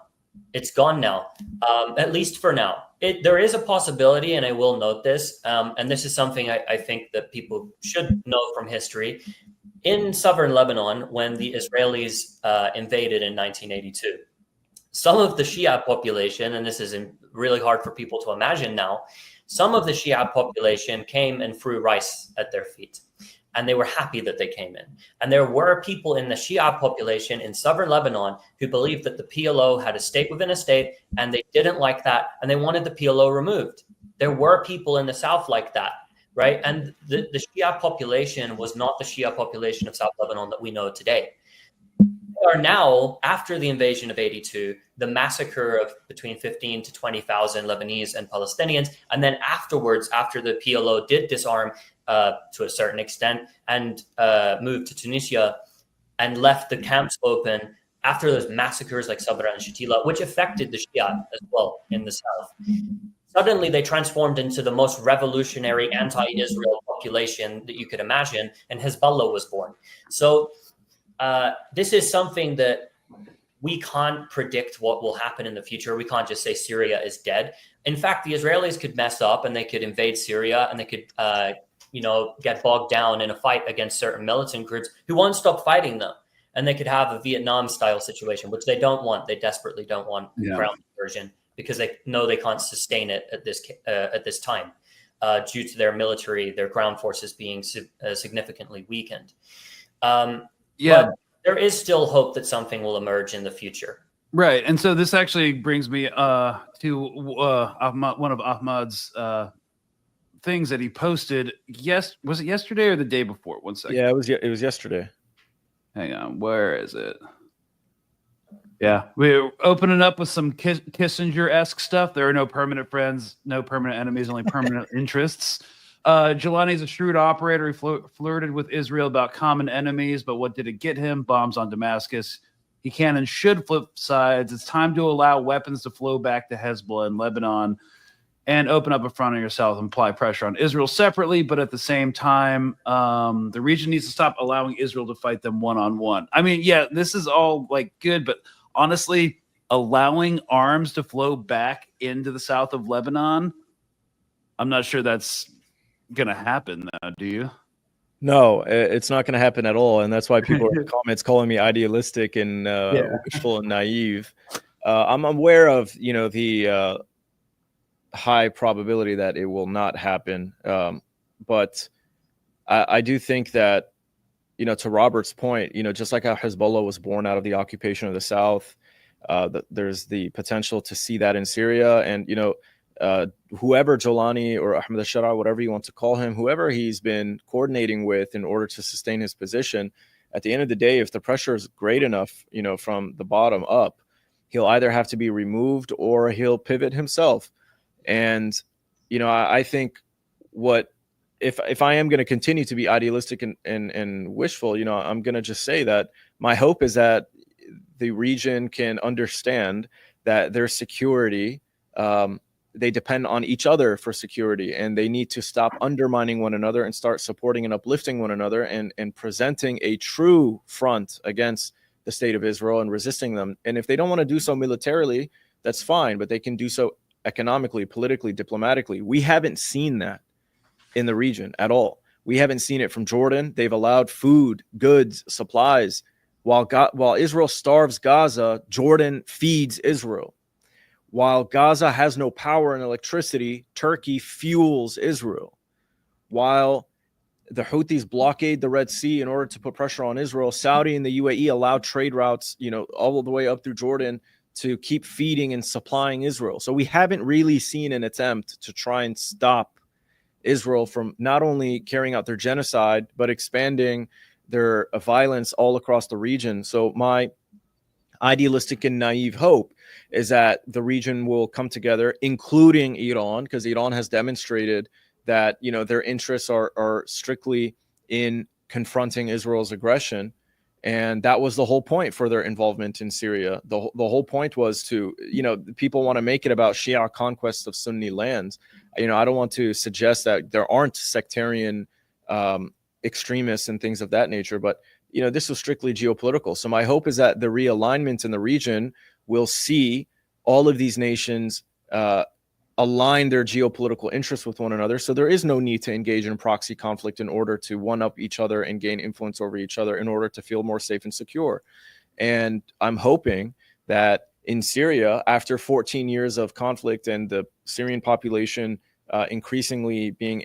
Speaker 4: It's gone now, at least for now. There is a possibility, and I will note this, and this is something I think that people should know from history. In southern Lebanon, when the Israelis invaded in 1982, some of the Shia population, and this is really hard for people to imagine now, some of the Shia population came and threw rice at their feet. And they were happy that they came in. And there were people in the Shia population in southern Lebanon who believed that the PLO had a state within a state, and they didn't like that, and they wanted the PLO removed. There were people in the south like that, right? And the Shia population was not the Shia population of South Lebanon that we know today. Are now, after the invasion of 82, the massacre of between 15 to 20,000 Lebanese and Palestinians. And then afterwards, after the PLO did disarm to a certain extent and moved to Tunisia and left the camps open, after those massacres like Sabra and Shatila, which affected the Shia as well in the south, suddenly they transformed into the most revolutionary anti-Israel population that you could imagine, and Hezbollah was born. So this is something that we can't predict what will happen in the future. We can't just say Syria is dead. In fact, the Israelis could mess up and they could invade Syria, and they could, get bogged down in a fight against certain militant groups who won't stop fighting them. And they could have a Vietnam-style situation, which they don't want. They desperately don't want ground conversion because they know they can't sustain it at this time due to their ground forces being significantly weakened. But there is still hope that something will emerge in the future.
Speaker 2: Right. And so this actually brings me to Ahmad, one of Ahmad's things that he posted. Was it yesterday or the day before? 1 second.
Speaker 3: Yeah, it was yesterday.
Speaker 2: Hang on. Where is it? Yeah. We're opening up with some Kissinger-esque stuff. There are no permanent friends, no permanent enemies, only permanent interests. Jelani is a shrewd operator. He flirted with Israel about common enemies, but what did it get him? Bombs on Damascus. He can and should flip sides. It's time to allow weapons to flow back to Hezbollah and Lebanon and open up a front on yourself and apply pressure on Israel separately, but at the same time, the region needs to stop allowing Israel to fight them one-on-one. I mean, yeah, this is all like good, but honestly, allowing arms to flow back into the south of Lebanon, I'm not sure that's going to happen now, do you?
Speaker 3: No, it's not going to happen at all, and that's why people are in the comments calling me idealistic and wishful and naive. I'm aware of the high probability that it will not happen, but I do think that to Robert's point, just like how Hezbollah was born out of the occupation of the South, there's the potential to see that in Syria, and whoever Jolani or Ahmad al-Shara, whatever you want to call him, whoever he's been coordinating with in order to sustain his position, at the end of the day, if the pressure is great enough, from the bottom up, he'll either have to be removed or he'll pivot himself. And, I think if I am going to continue to be idealistic and wishful, I'm going to just say that my hope is that the region can understand that their security, they depend on each other for security, and they need to stop undermining one another and start supporting and uplifting one another and presenting a true front against the state of Israel and resisting them. And if they don't want to do so militarily, that's fine, but they can do so economically, politically, diplomatically. We haven't seen that in the region at all. We haven't seen it from Jordan. They've allowed food, goods, supplies. While Israel starves Gaza, Jordan feeds Israel. While Gaza has no power and electricity, Turkey fuels Israel. While the Houthis blockade the Red Sea in order to put pressure on Israel, Saudi and the UAE allowed trade routes, all the way up through Jordan to keep feeding and supplying Israel. So we haven't really seen an attempt to try and stop Israel from not only carrying out their genocide, but expanding their violence all across the region. So my idealistic and naive hope is that the region will come together, including Iran, because Iran has demonstrated that, you know, their interests are strictly in confronting Israel's aggression. And that was the whole point for their involvement in Syria. The whole point was to, you know, people want to make it about Shia conquest of Sunni lands. You know, I don't want to suggest that there aren't sectarian extremists and things of that nature, but, you know, this was strictly geopolitical. So my hope is that the realignment in the region will see all of these nations align their geopolitical interests with one another. So there is no need to engage in proxy conflict in order to one-up each other and gain influence over each other in order to feel more safe and secure. And I'm hoping that in Syria, after 14 years of conflict and the Syrian population increasingly being,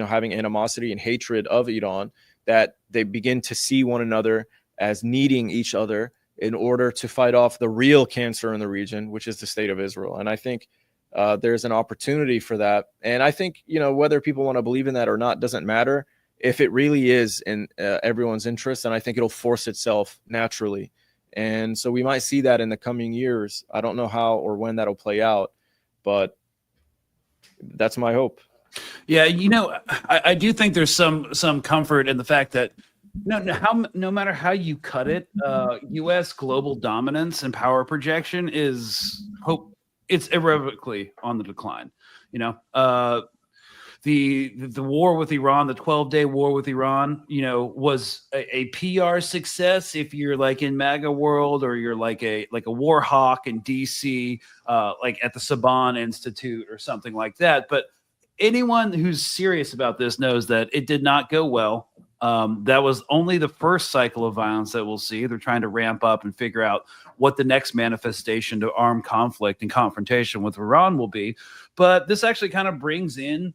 Speaker 3: having animosity and hatred of Iran, that they begin to see one another as needing each other in order to fight off the real cancer in the region, which is the state of Israel. And I think there's an opportunity for that. And I think, you know, whether people want to believe in that or not doesn't matter. If it really is in everyone's interest, and I think it'll force itself naturally. And so we might see that in the coming years. I don't know how or when that'll play out, but that's my hope.
Speaker 2: Yeah, you know, I do think there's some comfort in the fact that no matter how you cut it, U.S. global dominance and power projection it's irrevocably on the decline. You know, the war with Iran, the 12-day war with Iran, you know, was a PR success if you're like in MAGA world, or you're like a war hawk in DC, like at the Saban Institute or something like that. But anyone who's serious about this knows that it did not go well. That was only the first cycle of violence that we'll see. They're trying to ramp up and figure out what the next manifestation to armed conflict and confrontation with Iran will be. But this actually kind of brings in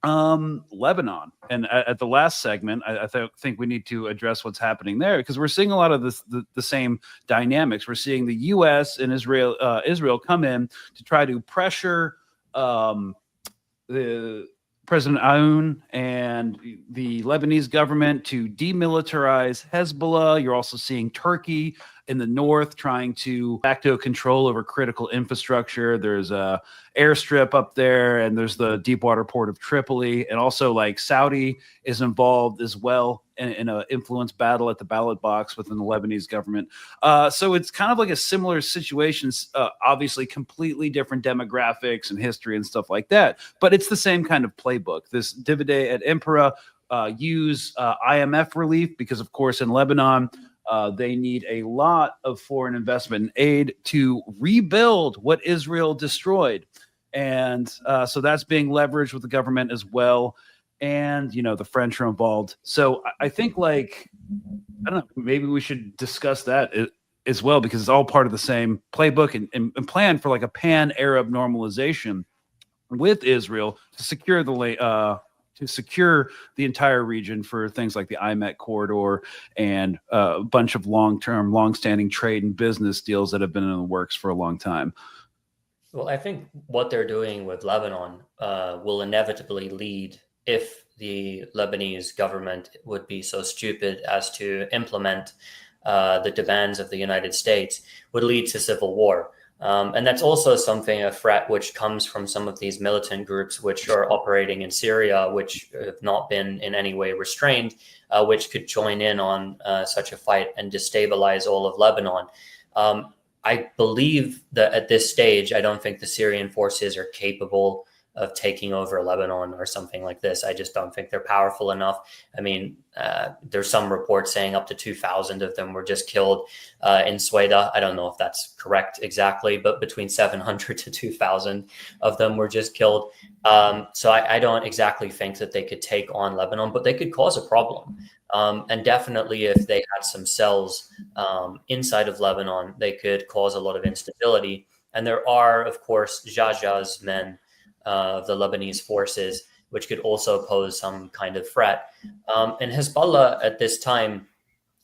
Speaker 2: Lebanon. And at the last segment, I think we need to address what's happening there, because we're seeing a lot of the same dynamics. We're seeing the U.S. and Israel come in to try to pressure the President Aoun and the Lebanese government to demilitarize Hezbollah. You're also seeing Turkey in the north trying to back to control over critical infrastructure. There's a airstrip up there, and there's the deep water port of Tripoli, and also like Saudi is involved as well in an influence battle at the ballot box within the Lebanese government. So it's kind of like a similar situation, obviously completely different demographics and history and stuff like that, but it's the same kind of playbook. This divide et impera, use IMF relief, because of course in Lebanon, they need a lot of foreign investment and aid to rebuild what Israel destroyed. And so that's being leveraged with the government as well. And, you know, the French are involved. So I think, like, I don't know, maybe we should discuss that as well, because it's all part of the same playbook and plan for like a pan-Arab normalization with Israel to secure the entire region for things like the IMEC corridor and a bunch of long-standing trade and business deals that have been in the works for a long time.
Speaker 4: Well, I think what they're doing with Lebanon will inevitably lead, if the Lebanese government would be so stupid as to implement the demands of the United States, would lead to civil war. And that's also a threat which comes from some of these militant groups which are operating in Syria, which have not been in any way restrained, which could join in on such a fight and destabilize all of Lebanon. I believe that at this stage, I don't think the Syrian forces are capable of taking over Lebanon or something like this. I just don't think they're powerful enough. I mean, there's some reports saying up to 2,000 of them were just killed in Suwayda. I don't know if that's correct exactly, but between 700 to 2,000 of them were just killed. So I don't exactly think that they could take on Lebanon, but they could cause a problem. And definitely if they had some cells inside of Lebanon, they could cause a lot of instability. And there are, of course, Jaja's men of the Lebanese forces, which could also pose some kind of threat. And Hezbollah at this time,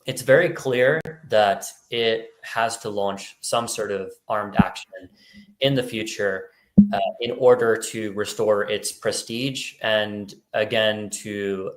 Speaker 4: it's very clear that it has to launch some sort of armed action in the future in order to restore its prestige and again to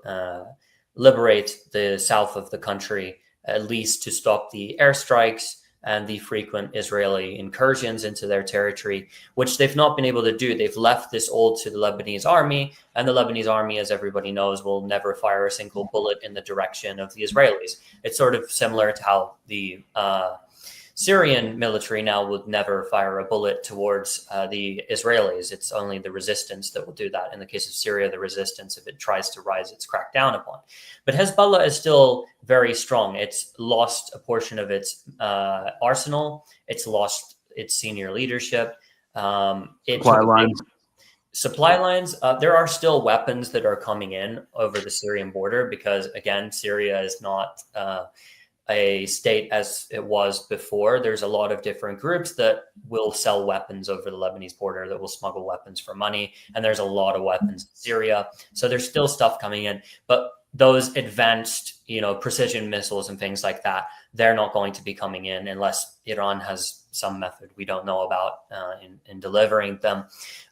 Speaker 4: liberate the south of the country, at least to stop the airstrikes and the frequent Israeli incursions into their territory, which they've not been able to do. They've left this all to the Lebanese army, and the Lebanese army, as everybody knows, will never fire a single bullet in the direction of the Israelis. It's sort of similar to how the Syrian military now would never fire a bullet towards the Israelis. It's only the resistance that will do that. In the case of Syria, the resistance, if it tries to rise, it's cracked down upon. But Hezbollah is still very strong. It's lost a portion of its arsenal. It's lost its senior leadership.
Speaker 2: Supply lines.
Speaker 4: Supply lines. There are still weapons that are coming in over the Syrian border because, again, Syria is not a state as it was before. There's a lot of different groups that will sell weapons over the Lebanese border, that will smuggle weapons for money. And there's a lot of weapons in Syria. So there's still stuff coming in. But those advanced, precision missiles and things like that, they're not going to be coming in unless Iran has some method we don't know about in delivering them.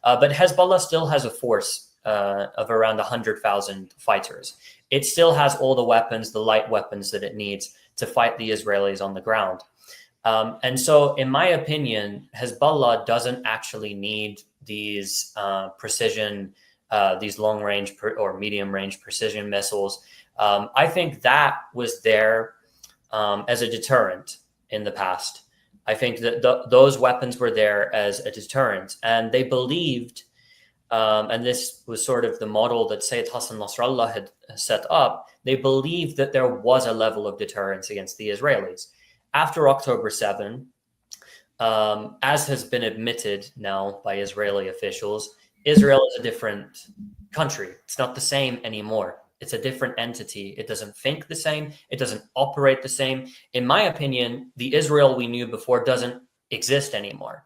Speaker 4: But Hezbollah still has a force of around 100,000 fighters. It still has all the weapons, the light weapons that it needs to fight the Israelis on the ground. And so, in my opinion, Hezbollah doesn't actually need these precision, these long-range or medium-range precision missiles. I think that was there as a deterrent in the past. I think that those weapons were there as a deterrent, and they believed, and this was sort of the model that Sayyid Hassan Nasrallah had set up, they believed that there was a level of deterrence against the Israelis. After October 7, as has been admitted now by Israeli officials, Israel is a different country. It's not the same anymore. It's a different entity. It doesn't think the same. It doesn't operate the same. In my opinion, the Israel we knew before doesn't exist anymore.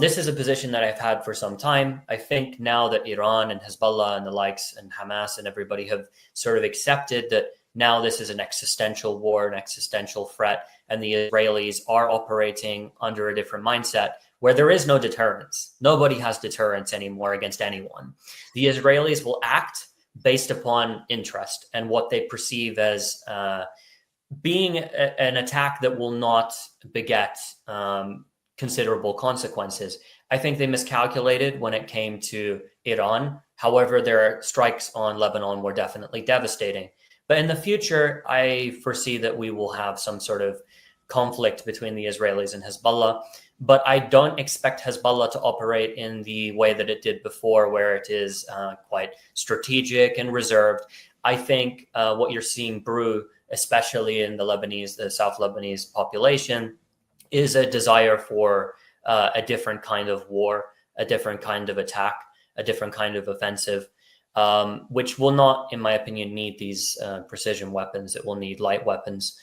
Speaker 4: This is a position that I've had for some time. I think now that Iran and Hezbollah and the likes and Hamas and everybody have sort of accepted that now this is an existential war, an existential threat, and the Israelis are operating under a different mindset where there is no deterrence. Nobody has deterrence anymore against anyone. The Israelis will act based upon interest and what they perceive as being an attack that will not beget considerable consequences. I think they miscalculated when it came to Iran. However, their strikes on Lebanon were definitely devastating. But in the future, I foresee that we will have some sort of conflict between the Israelis and Hezbollah. But I don't expect Hezbollah to operate in the way that it did before, where it is quite strategic and reserved. I think what you're seeing brew, especially in the South Lebanese population, is a desire for a different kind of war, a different kind of attack, a different kind of offensive, which will not, in my opinion, need these precision weapons. It will need light weapons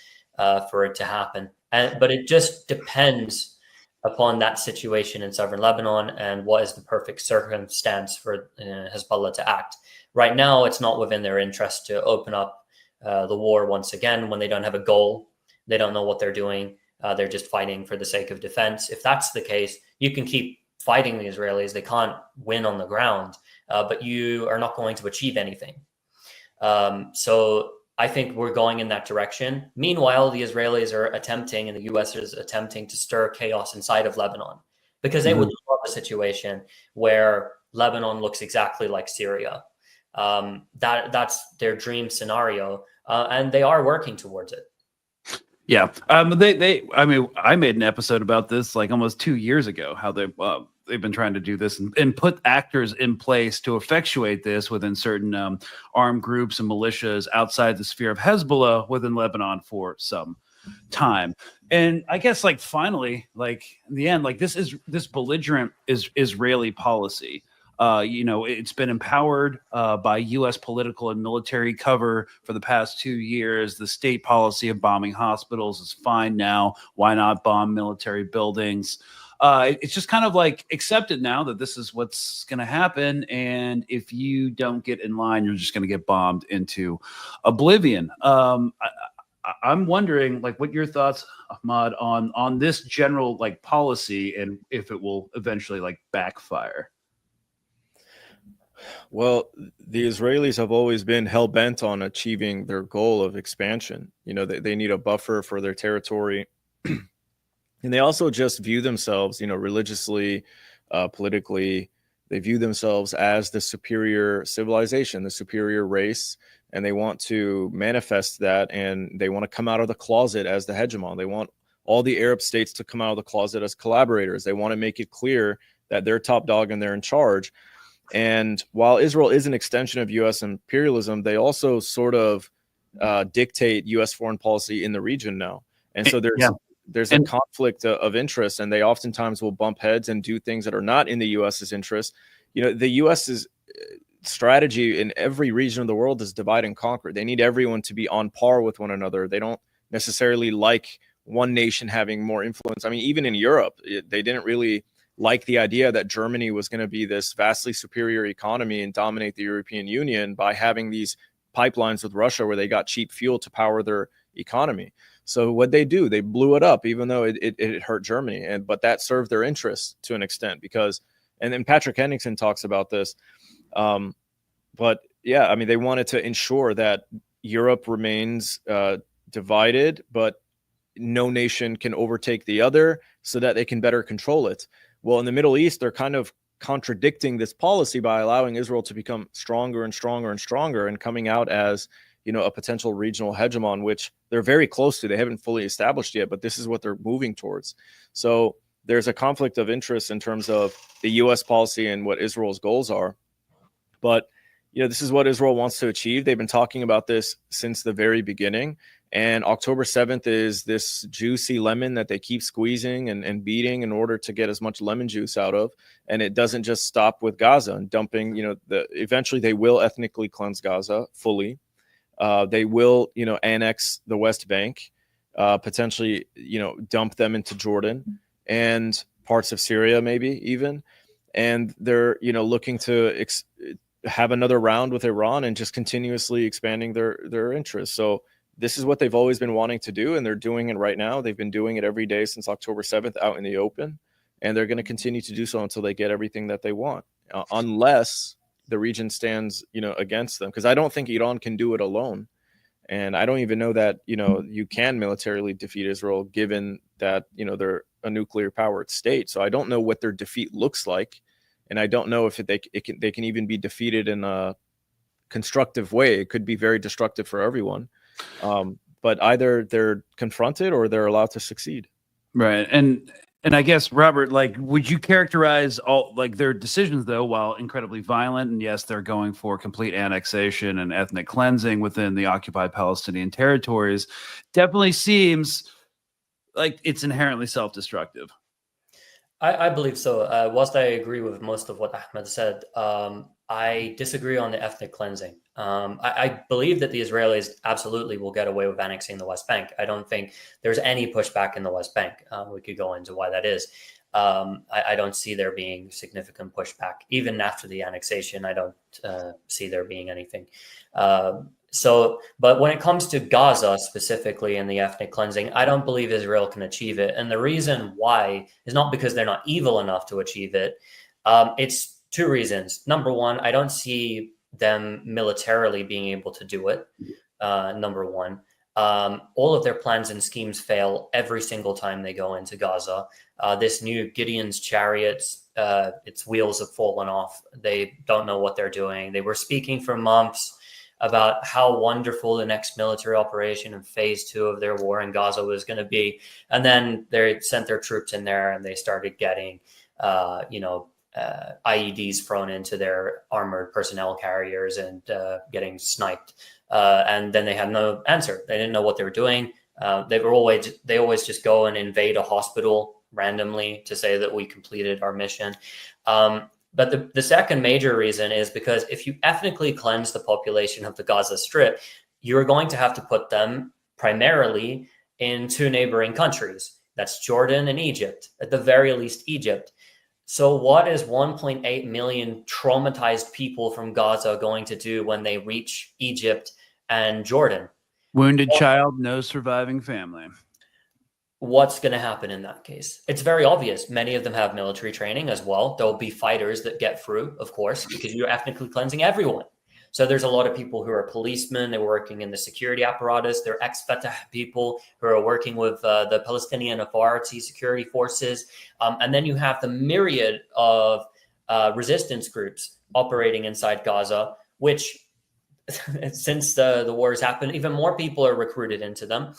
Speaker 4: for it to happen. But it just depends upon that situation in southern Lebanon and what is the perfect circumstance for Hezbollah to act. Right now, it's not within their interest to open up the war once again when they don't have a goal. They don't know what they're doing. They're just fighting for the sake of defense. If that's the case, you can keep fighting the Israelis. They can't win on the ground, but you are not going to achieve anything. So I think we're going in that direction. Meanwhile, the Israelis are attempting, and the U.S. is attempting to stir chaos inside of Lebanon because they would love a situation where Lebanon looks exactly like Syria. That's their dream scenario, and they are working towards it.
Speaker 2: Yeah. I mean, I made an episode about this like almost 2 years ago, how they've been trying to do this and put actors in place to effectuate this within certain armed groups and militias outside the sphere of Hezbollah within Lebanon for some time. And I guess like finally, like in the end, like this belligerent Israeli policy. It's been empowered by U.S. political and military cover for the past 2 years. The state policy of bombing hospitals is fine now. Why not bomb military buildings? It's just kind of like accepted now that this is what's going to happen. And if you don't get in line, you're just going to get bombed into oblivion. I'm wondering, like, what your thoughts, Ahmad, on this general like policy and if it will eventually like backfire.
Speaker 3: Well, the Israelis have always been hell bent on achieving their goal of expansion. They need a buffer for their territory. And they also just view themselves, religiously, politically, they view themselves as the superior civilization, the superior race, and they want to manifest that, and they want to come out of the closet as the hegemon. They want all the Arab states to come out of the closet as collaborators. They want to make it clear that they're top dog and they're in charge. And while Israel is an extension of U.S. imperialism, they also sort of dictate U.S. foreign policy in the region now. And so there's a conflict of interest, and they oftentimes will bump heads and do things that are not in the U.S.'s interest. The U.S.'s strategy in every region of the world is divide and conquer. They need everyone to be on par with one another. They don't necessarily like one nation having more influence. I mean, even in Europe, they didn't really like the idea that Germany was going to be this vastly superior economy and dominate the European Union by having these pipelines with Russia where they got cheap fuel to power their economy. So what they do, they blew it up, even though it hurt Germany. But that served their interests to an extent because, and then Patrick Henningsen talks about this. But yeah, I mean, they wanted to ensure that Europe remains divided, but no nation can overtake the other so that they can better control it. Well, in the Middle East, they're kind of contradicting this policy by allowing Israel to become stronger and stronger and stronger and coming out as, a potential regional hegemon, which they're very close to. They haven't fully established yet, but this is what they're moving towards. So there's a conflict of interest in terms of the U.S. policy and what Israel's goals are. But, this is what Israel wants to achieve. They've been talking about this since the very beginning. And October 7th is this juicy lemon that they keep squeezing and beating in order to get as much lemon juice out of. And it doesn't just stop with Gaza and dumping, eventually they will ethnically cleanse Gaza fully. They will, annex the West Bank, potentially, dump them into Jordan and parts of Syria, maybe even. And they're, looking to have another round with Iran and just continuously expanding their interests. So this is what they've always been wanting to do, and they're doing it right now. They've been doing it every day since October 7th out in the open, and they're going to continue to do so until they get everything that they want, unless the region stands, against them. Because I don't think Iran can do it alone, and I don't even know that, you can militarily defeat Israel, given that, they're a nuclear-powered state. So I don't know what their defeat looks like, and I don't know if they can even be defeated in a constructive way. It could be very destructive for everyone. But either they're confronted or they're allowed to succeed.
Speaker 2: Right. And I guess, Robert, would you characterize all their decisions, though, while incredibly violent, and yes, they're going for complete annexation and ethnic cleansing within the occupied Palestinian territories, definitely seems like it's inherently self-destructive.
Speaker 4: I believe so. Whilst I agree with most of what Ahmad said, I disagree on the ethnic cleansing. I believe that the Israelis absolutely will get away with annexing the West Bank. I don't think there's any pushback in the West Bank. We could go into why that is. I don't see there being significant pushback. Even after the annexation, I don't see there being anything. But when it comes to Gaza specifically and the ethnic cleansing, I don't believe Israel can achieve it. And the reason why is not because they're not evil enough to achieve it. It's two reasons. Number one, I don't see them militarily being able to do it. Number one, all of their plans and schemes fail every single time they go into Gaza. This new Gideon's chariots, its wheels have fallen off. They don't know what they're doing. They were speaking for months about how wonderful the next military operation in phase 2 of their war in Gaza was going to be. And then they sent their troops in there and they started getting, IEDs thrown into their armored personnel carriers and getting sniped. And then they had no answer. They didn't know what they were doing. They always just go and invade a hospital randomly to say that we completed our mission. But the second major reason is because if you ethnically cleanse the population of the Gaza Strip, you're going to have to put them primarily in 2 neighboring countries. That's Jordan and Egypt, at the very least Egypt. So what is 1.8 million traumatized people from Gaza going to do when they reach Egypt and Jordan?
Speaker 2: Wounded child, no surviving family.
Speaker 4: what's going to happen in that case? It's very obvious. Many of them have military training as well. There'll be fighters that get through, of course, because you're ethnically cleansing everyone. So there's a lot of people who are policemen. They're working in the security apparatus. They're ex-Fatah people who are working with the Palestinian Authority security forces. And then you have the myriad of resistance groups operating inside Gaza, which since the wars happened, even more people are recruited into them.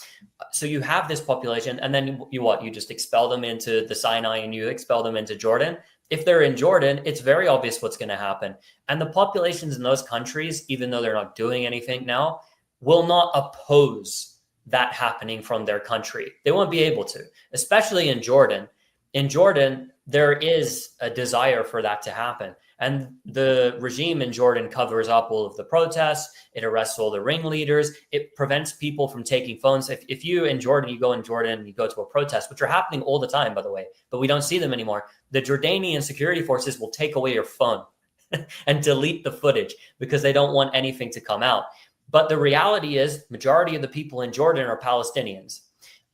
Speaker 4: So you have this population, and then you just expel them into the Sinai and you expel them into Jordan. If they're in Jordan, it's very obvious what's going to happen. And the populations in those countries, even though they're not doing anything now, will not oppose that happening from their country. They won't be able to, especially in Jordan. In Jordan, there is a desire for that to happen. And the regime in Jordan covers up all of the protests. It arrests all the ringleaders. It prevents people from taking phones. If you in Jordan, you go in Jordan, you go to a protest, which are happening all the time, by the way, but we don't see them anymore. The Jordanian security forces will take away your phone and delete the footage because they don't want anything to come out. But the reality is, majority of the people in Jordan are Palestinians.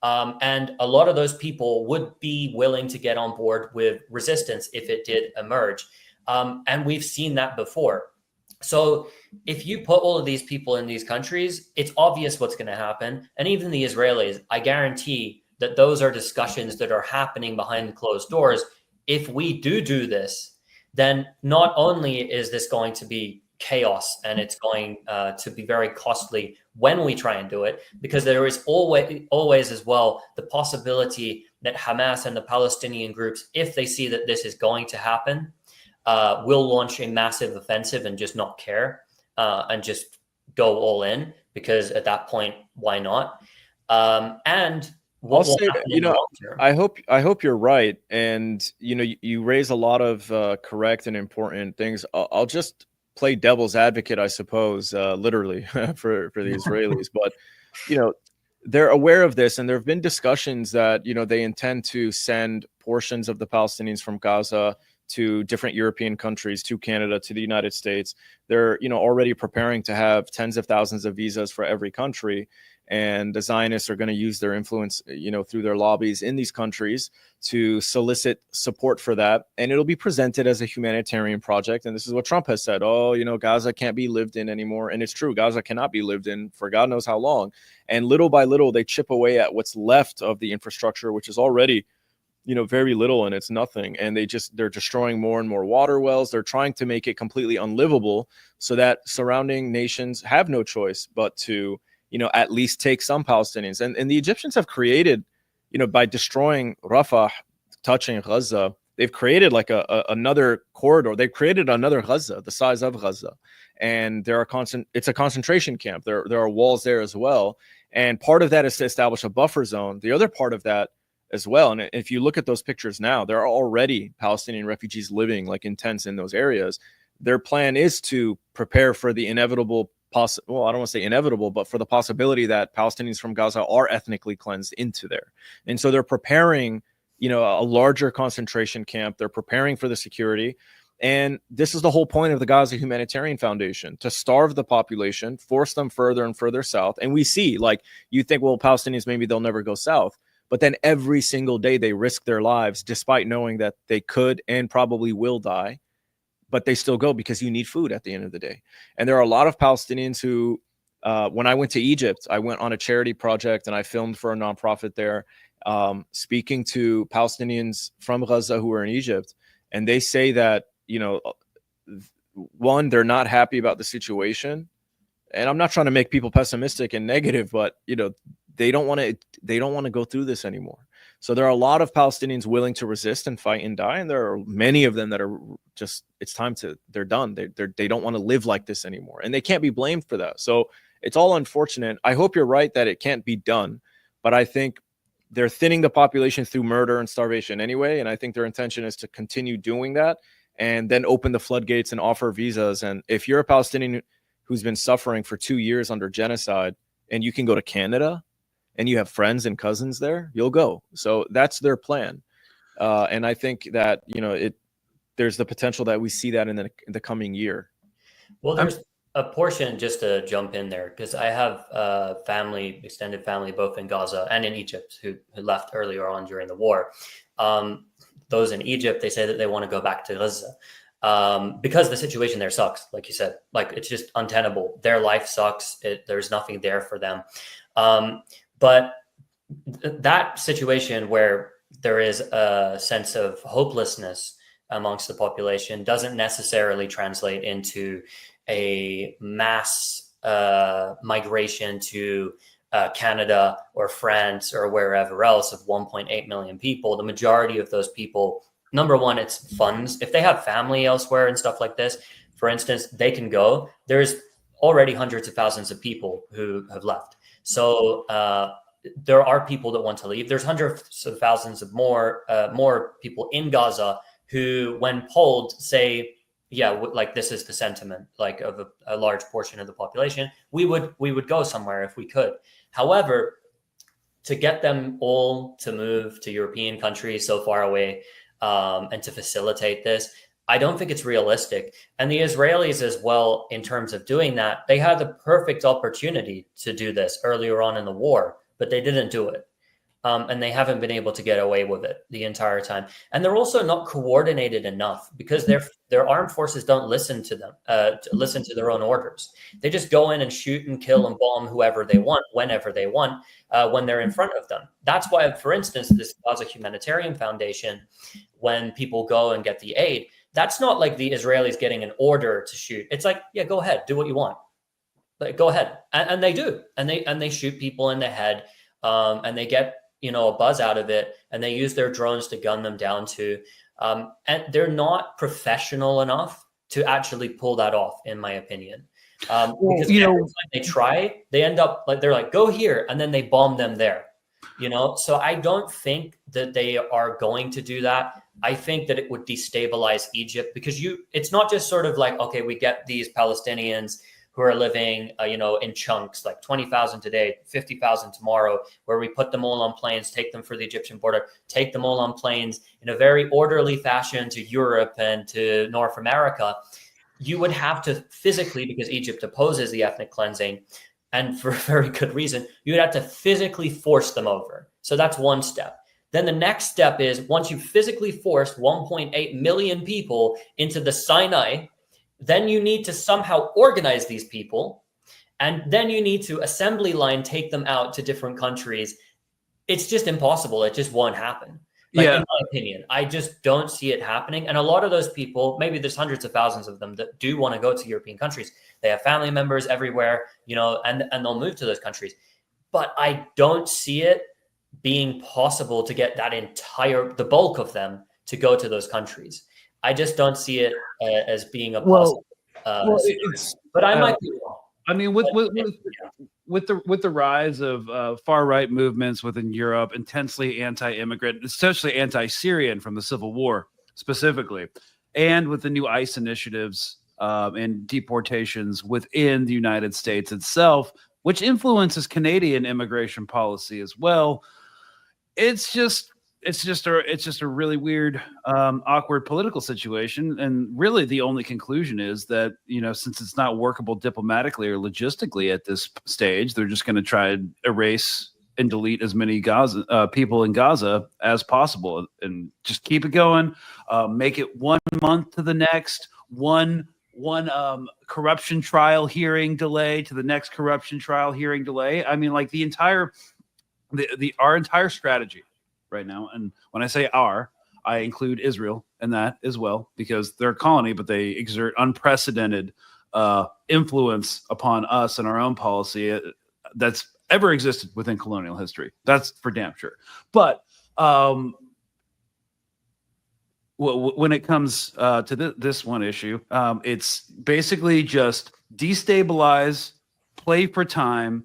Speaker 4: And a lot of those people would be willing to get on board with resistance if it did emerge. And we've seen that before. So if you put all of these people in these countries, it's obvious what's going to happen. And even the Israelis, I guarantee that those are discussions that are happening behind closed doors. If we do this, then not only is this going to be chaos and it's going to be very costly when we try and do it, because there is always as well the possibility that Hamas and the Palestinian groups, if they see that this is going to happen, will launch a massive offensive and just not care and just go all in, because at that point, why not? And
Speaker 3: I'll say, I hope you're right. And, you raise a lot of correct and important things. I'll just play devil's advocate, I suppose, literally for the Israelis. But, they're aware of this, and there have been discussions that, they intend to send portions of the Palestinians from Gaza to different European countries, to Canada, to the United States. They're, already preparing to have tens of thousands of visas for every country. And the Zionists are going to use their influence, through their lobbies in these countries to solicit support for that. And it'll be presented as a humanitarian project. And this is what Trump has said. Oh, Gaza can't be lived in anymore. And it's true. Gaza cannot be lived in for God knows how long. And little by little, they chip away at what's left of the infrastructure, which is already, very little, and it's nothing. And they're destroying more and more water wells. They're trying to make it completely unlivable so that surrounding nations have no choice but to, at least take some Palestinians. And the Egyptians have created, by destroying Rafah, touching Gaza, they've created like another corridor. They've created another Gaza, the size of Gaza. And it's a concentration camp. There are walls there as well. And part of that is to establish a buffer zone. The other part of that as well, and if you look at those pictures now, there are already Palestinian refugees living like in tents in those areas. Their plan is to prepare for the inevitable I don't want to say inevitable, but for the possibility that Palestinians from Gaza are ethnically cleansed into there. And so they're preparing, a larger concentration camp. They're preparing for the security. And this is the whole point of the Gaza Humanitarian Foundation, to starve the population, force them further and further south. And we see, like, you think, well, Palestinians, maybe they'll never go south. But then every single day they risk their lives, despite knowing that they could and probably will die. But they still go because you need food at the end of the day. And there are a lot of Palestinians who, when I went to Egypt, I went on a charity project and I filmed for a nonprofit there, speaking to Palestinians from Gaza who are in Egypt. And they say that, one, they're not happy about the situation. And I'm not trying to make people pessimistic and negative, but, they don't want to go through this anymore. So there are a lot of Palestinians willing to resist and fight and die. And there are many of them that are just, they're done. They don't want to live like this anymore. And they can't be blamed for that. So it's all unfortunate. I hope you're right that it can't be done. But I think they're thinning the population through murder and starvation anyway. And I think their intention is to continue doing that and then open the floodgates and offer visas. And if you're a Palestinian who's been suffering for 2 years under genocide and you can go to Canada, and you have friends and cousins there, you'll go. So that's their plan. And I think that, there's the potential that we see that in the coming year.
Speaker 4: Well, a portion, just to jump in there, because I have extended family, both in Gaza and in Egypt, who left earlier on during the war. Those in Egypt, they say that they want to go back to Gaza because the situation there sucks. Like you said, like it's just untenable. Their life sucks. There's nothing there for them. But that situation where there is a sense of hopelessness amongst the population doesn't necessarily translate into a mass migration to Canada or France or wherever else of 1.8 million people. The majority of those people, number one, it's funds. If they have family elsewhere and stuff like this, for instance, they can go. There's already hundreds of thousands of people who have left. So there are people that want to leave. There's hundreds of thousands of more people in Gaza who, when polled, say, yeah, like this is the sentiment, like of a large portion of the population. We would go somewhere if we could. However, to get them all to move to European countries so far away and to facilitate this, I don't think it's realistic. And the Israelis as well, in terms of doing that, they had the perfect opportunity to do this earlier on in the war, but they didn't do it. And they haven't been able to get away with it the entire time. And they're also not coordinated enough because their armed forces don't listen to them, listen to their own orders. They just go in and shoot and kill and bomb whoever they want, whenever they want, when they're in front of them. That's why, for instance, this Gaza Humanitarian Foundation, when people go and get the aid, that's not like the Israelis getting an order to shoot. It's like, yeah, go ahead, do what you want. Like, go ahead. And they do. And they shoot people in the head and they get a buzz out of it, and they use their drones to gun them down too. And they're not professional enough to actually pull that off, in my opinion. Because every time they try, they end up like, they're like, go here, and then they bomb them there. So I don't think that they are going to do that. I think that it would destabilize Egypt because it's not just sort of like, okay, we get these Palestinians who are living, in chunks, like 20,000 today, 50,000 tomorrow, where we put them all on planes, take them for the Egyptian border, take them all on planes in a very orderly fashion to Europe and to North America. You would have to physically, because Egypt opposes the ethnic cleansing, and for a very good reason, you would have to physically force them over. So that's one step. Then the next step is, once you physically forced 1.8 million people into the Sinai, then you need to somehow organize these people, and then you need to assembly line take them out to different countries. It's just impossible. It just won't happen. In my opinion, I just don't see it happening. And a lot of those people, maybe there's hundreds of thousands of them that do want to go to European countries. They have family members everywhere, and they'll move to those countries. But I don't see it being possible to get the bulk of them to go to those countries. I just don't see it as being a possible. But I might be wrong.
Speaker 2: I mean, with the rise of far right movements within Europe, intensely anti-immigrant, especially anti-Syrian from the Civil War specifically, and with the new ICE initiatives and deportations within the United States itself, which influences Canadian immigration policy as well, it's just a really weird, awkward political situation. And really the only conclusion is that, since it's not workable diplomatically or logistically at this stage, they're just going to try and erase and delete as many people in Gaza as possible and just keep it going. Make it 1 month to the next, one corruption trial hearing delay to the next corruption trial hearing delay. I mean, like our entire strategy right now, and when I say I include Israel in that as well, because they're a colony, but they exert unprecedented influence upon us and our own policy that's ever existed within colonial history. That's for damn sure. But when it comes to this one issue, it's basically just destabilize, play for time,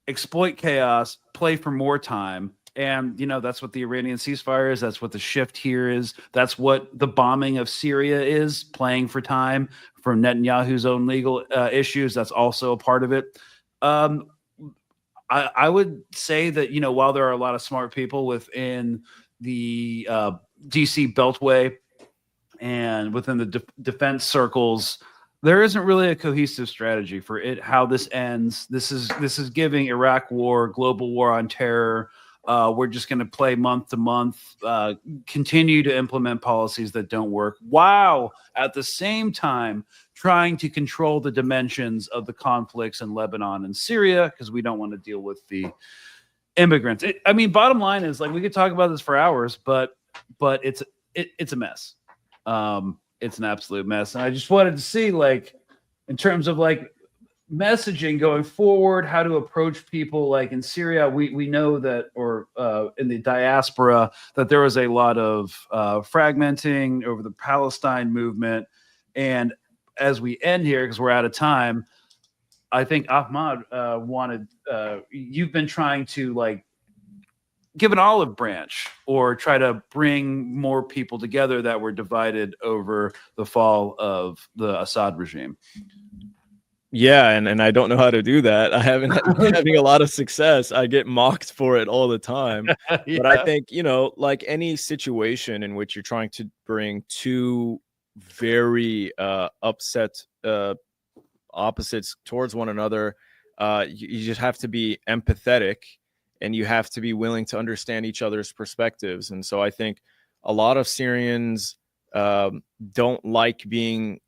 Speaker 2: exploit chaos, play for more time. And, that's what the Iranian ceasefire is. That's what the shift here is. That's what the bombing of Syria is, playing for time for Netanyahu's own legal issues. That's also a part of it. I would say that, while there are a lot of smart people within the DC Beltway and within the defense circles there isn't really a cohesive strategy for it, how this ends. This is giving Iraq war, global war on terror. We're just going to play month to month, continue to implement policies that don't work, while at the same time trying to control the dimensions of the conflicts in Lebanon and Syria, because we don't want to deal with the immigrants. I mean, bottom line is, like, we could talk about this for hours, but it's a mess. It's an absolute mess. And I just wanted to see, like, in terms of like messaging going forward, how to approach people. Like in Syria, we know that, or in the diaspora, that there was a lot of fragmenting over the Palestine movement. And as we end here, because we're out of time, I think Ahmad wanted, you've been trying to like give an olive branch or try to bring more people together that were divided over the fall of the Assad regime.
Speaker 3: Yeah, and I don't know how to do that. I haven't been having a lot of success. I get mocked for it all the time.
Speaker 2: Yeah.
Speaker 3: But I think, like any situation in which you're trying to bring two very upset opposites towards one another, you just have to be empathetic, and you have to be willing to understand each other's perspectives. And so I think a lot of Syrians don't like being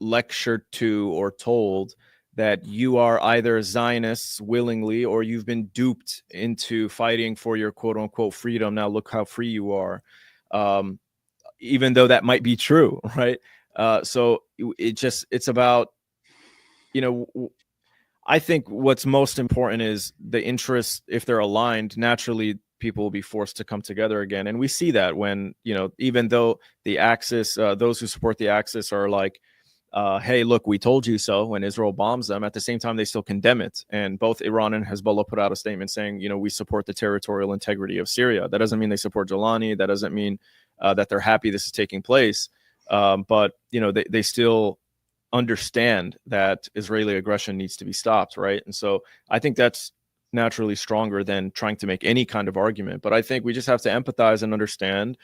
Speaker 3: lectured to or told that you are either Zionists willingly, or you've been duped into fighting for your quote unquote freedom. Now look how free you are. Even though that might be true, right? So it's about, I think what's most important is the interests. If they're aligned, naturally people will be forced to come together again. And we see that when, even though the Axis, those who support the Axis are like, hey, look, we told you so, when Israel bombs them, at the same time, they still condemn it. And both Iran and Hezbollah put out a statement saying, we support the territorial integrity of Syria. That doesn't mean they support Jolani. That doesn't mean that they're happy this is taking place. But, they still understand that Israeli aggression needs to be stopped, right? And so I think that's naturally stronger than trying to make any kind of argument. But I think we just have to empathize and understand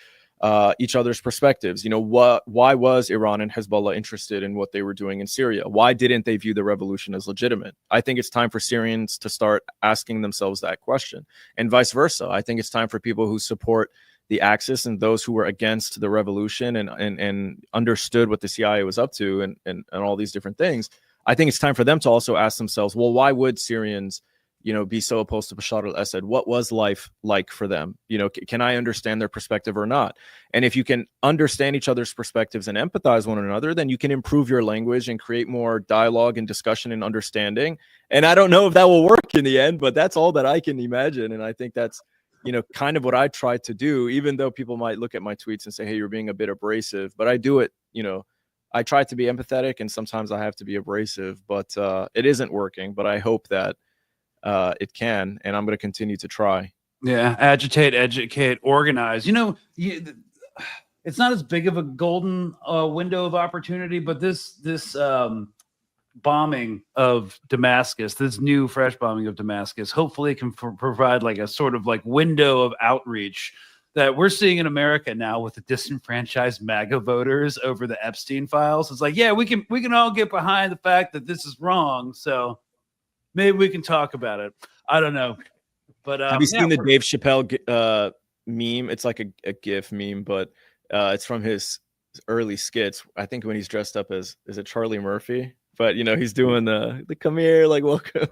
Speaker 3: each other's perspectives. Why was Iran and Hezbollah interested in what they were doing in Syria? Why didn't they view the revolution as legitimate? I think it's time for Syrians to start asking themselves that question, and vice versa. I think it's time for people who support the Axis and those who were against the revolution and understood what the CIA was up to and all these different things. I think it's time for them to also ask themselves, well, why would Syrians be so opposed to Bashar al-Assad? What was life like for them? Can I understand their perspective or not? And if you can understand each other's perspectives and empathize one another, then you can improve your language and create more dialogue and discussion and understanding. And I don't know if that will work in the end, but that's all that I can imagine. And I think that's, kind of what I try to do, even though people might look at my tweets and say, hey, you're being a bit abrasive, but I do it, I try to be empathetic, and sometimes I have to be abrasive, but it isn't working. But I hope that it can, and I'm going to continue to try.
Speaker 2: Yeah, agitate, educate, organize. It's not as big of a golden window of opportunity, but this bombing of Damascus, this new fresh bombing of Damascus, hopefully can provide like a sort of like window of outreach that we're seeing in America now with the disenfranchised MAGA voters over the Epstein files. It's like, yeah, we can all get behind the fact that this is wrong. So maybe we can talk about it. I don't know. But
Speaker 3: have you seen the Dave Chappelle meme? It's like a GIF meme, but it's from his early skits. I think when he's dressed up as, is it Charlie Murphy? But he's doing the come here, like, welcome.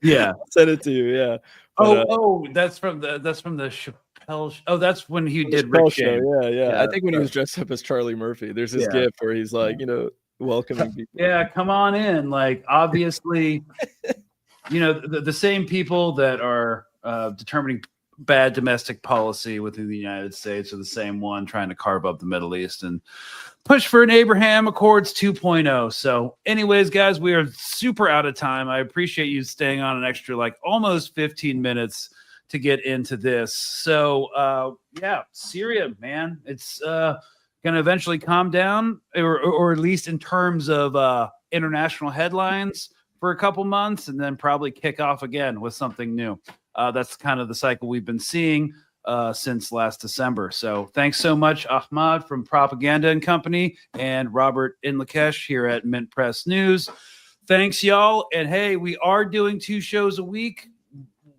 Speaker 3: Yeah, I'll send it to you. Yeah. But,
Speaker 2: that's from the Chappelle. That's when he did Rick James.
Speaker 3: Yeah. I think when he was dressed up as Charlie Murphy, there's this GIF where he's like, welcoming people.
Speaker 2: Yeah, come on in. Like, obviously, the same people that are determining bad domestic policy within the United States are the same one trying to carve up the Middle East and push for an Abraham Accords 2.0. So anyways, guys, we are super out of time. I appreciate you staying on an extra like almost 15 minutes to get into this. So Syria, man, it's going to eventually calm down, or at least in terms of international headlines for a couple months, and then probably kick off again with something new. That's kind of the cycle we've been seeing. since last December. So thanks so much, Ahmad from Propaganda and Company, and Robert Inkalesh here at MintPress News. Thanks, y'all. And hey, we are doing 2 shows a week.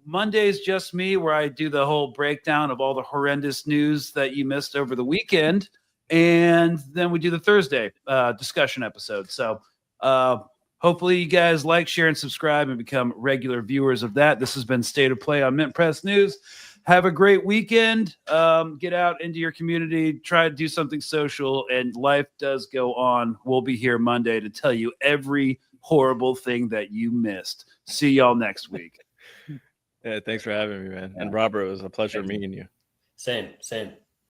Speaker 2: Monday's just me, where I do the whole breakdown of all the horrendous news that you missed over the weekend. And then we do the Thursday discussion episode. So hopefully you guys like, share, and subscribe and become regular viewers of that. This has been State of Play on MintPress News. Have a great weekend. Get out into your community. Try to do something social. And life does go on. We'll be here Monday to tell you every horrible thing that you missed. See y'all next week.
Speaker 3: Yeah, thanks for having me, man. And Robert, it was a pleasure meeting you.
Speaker 4: Same.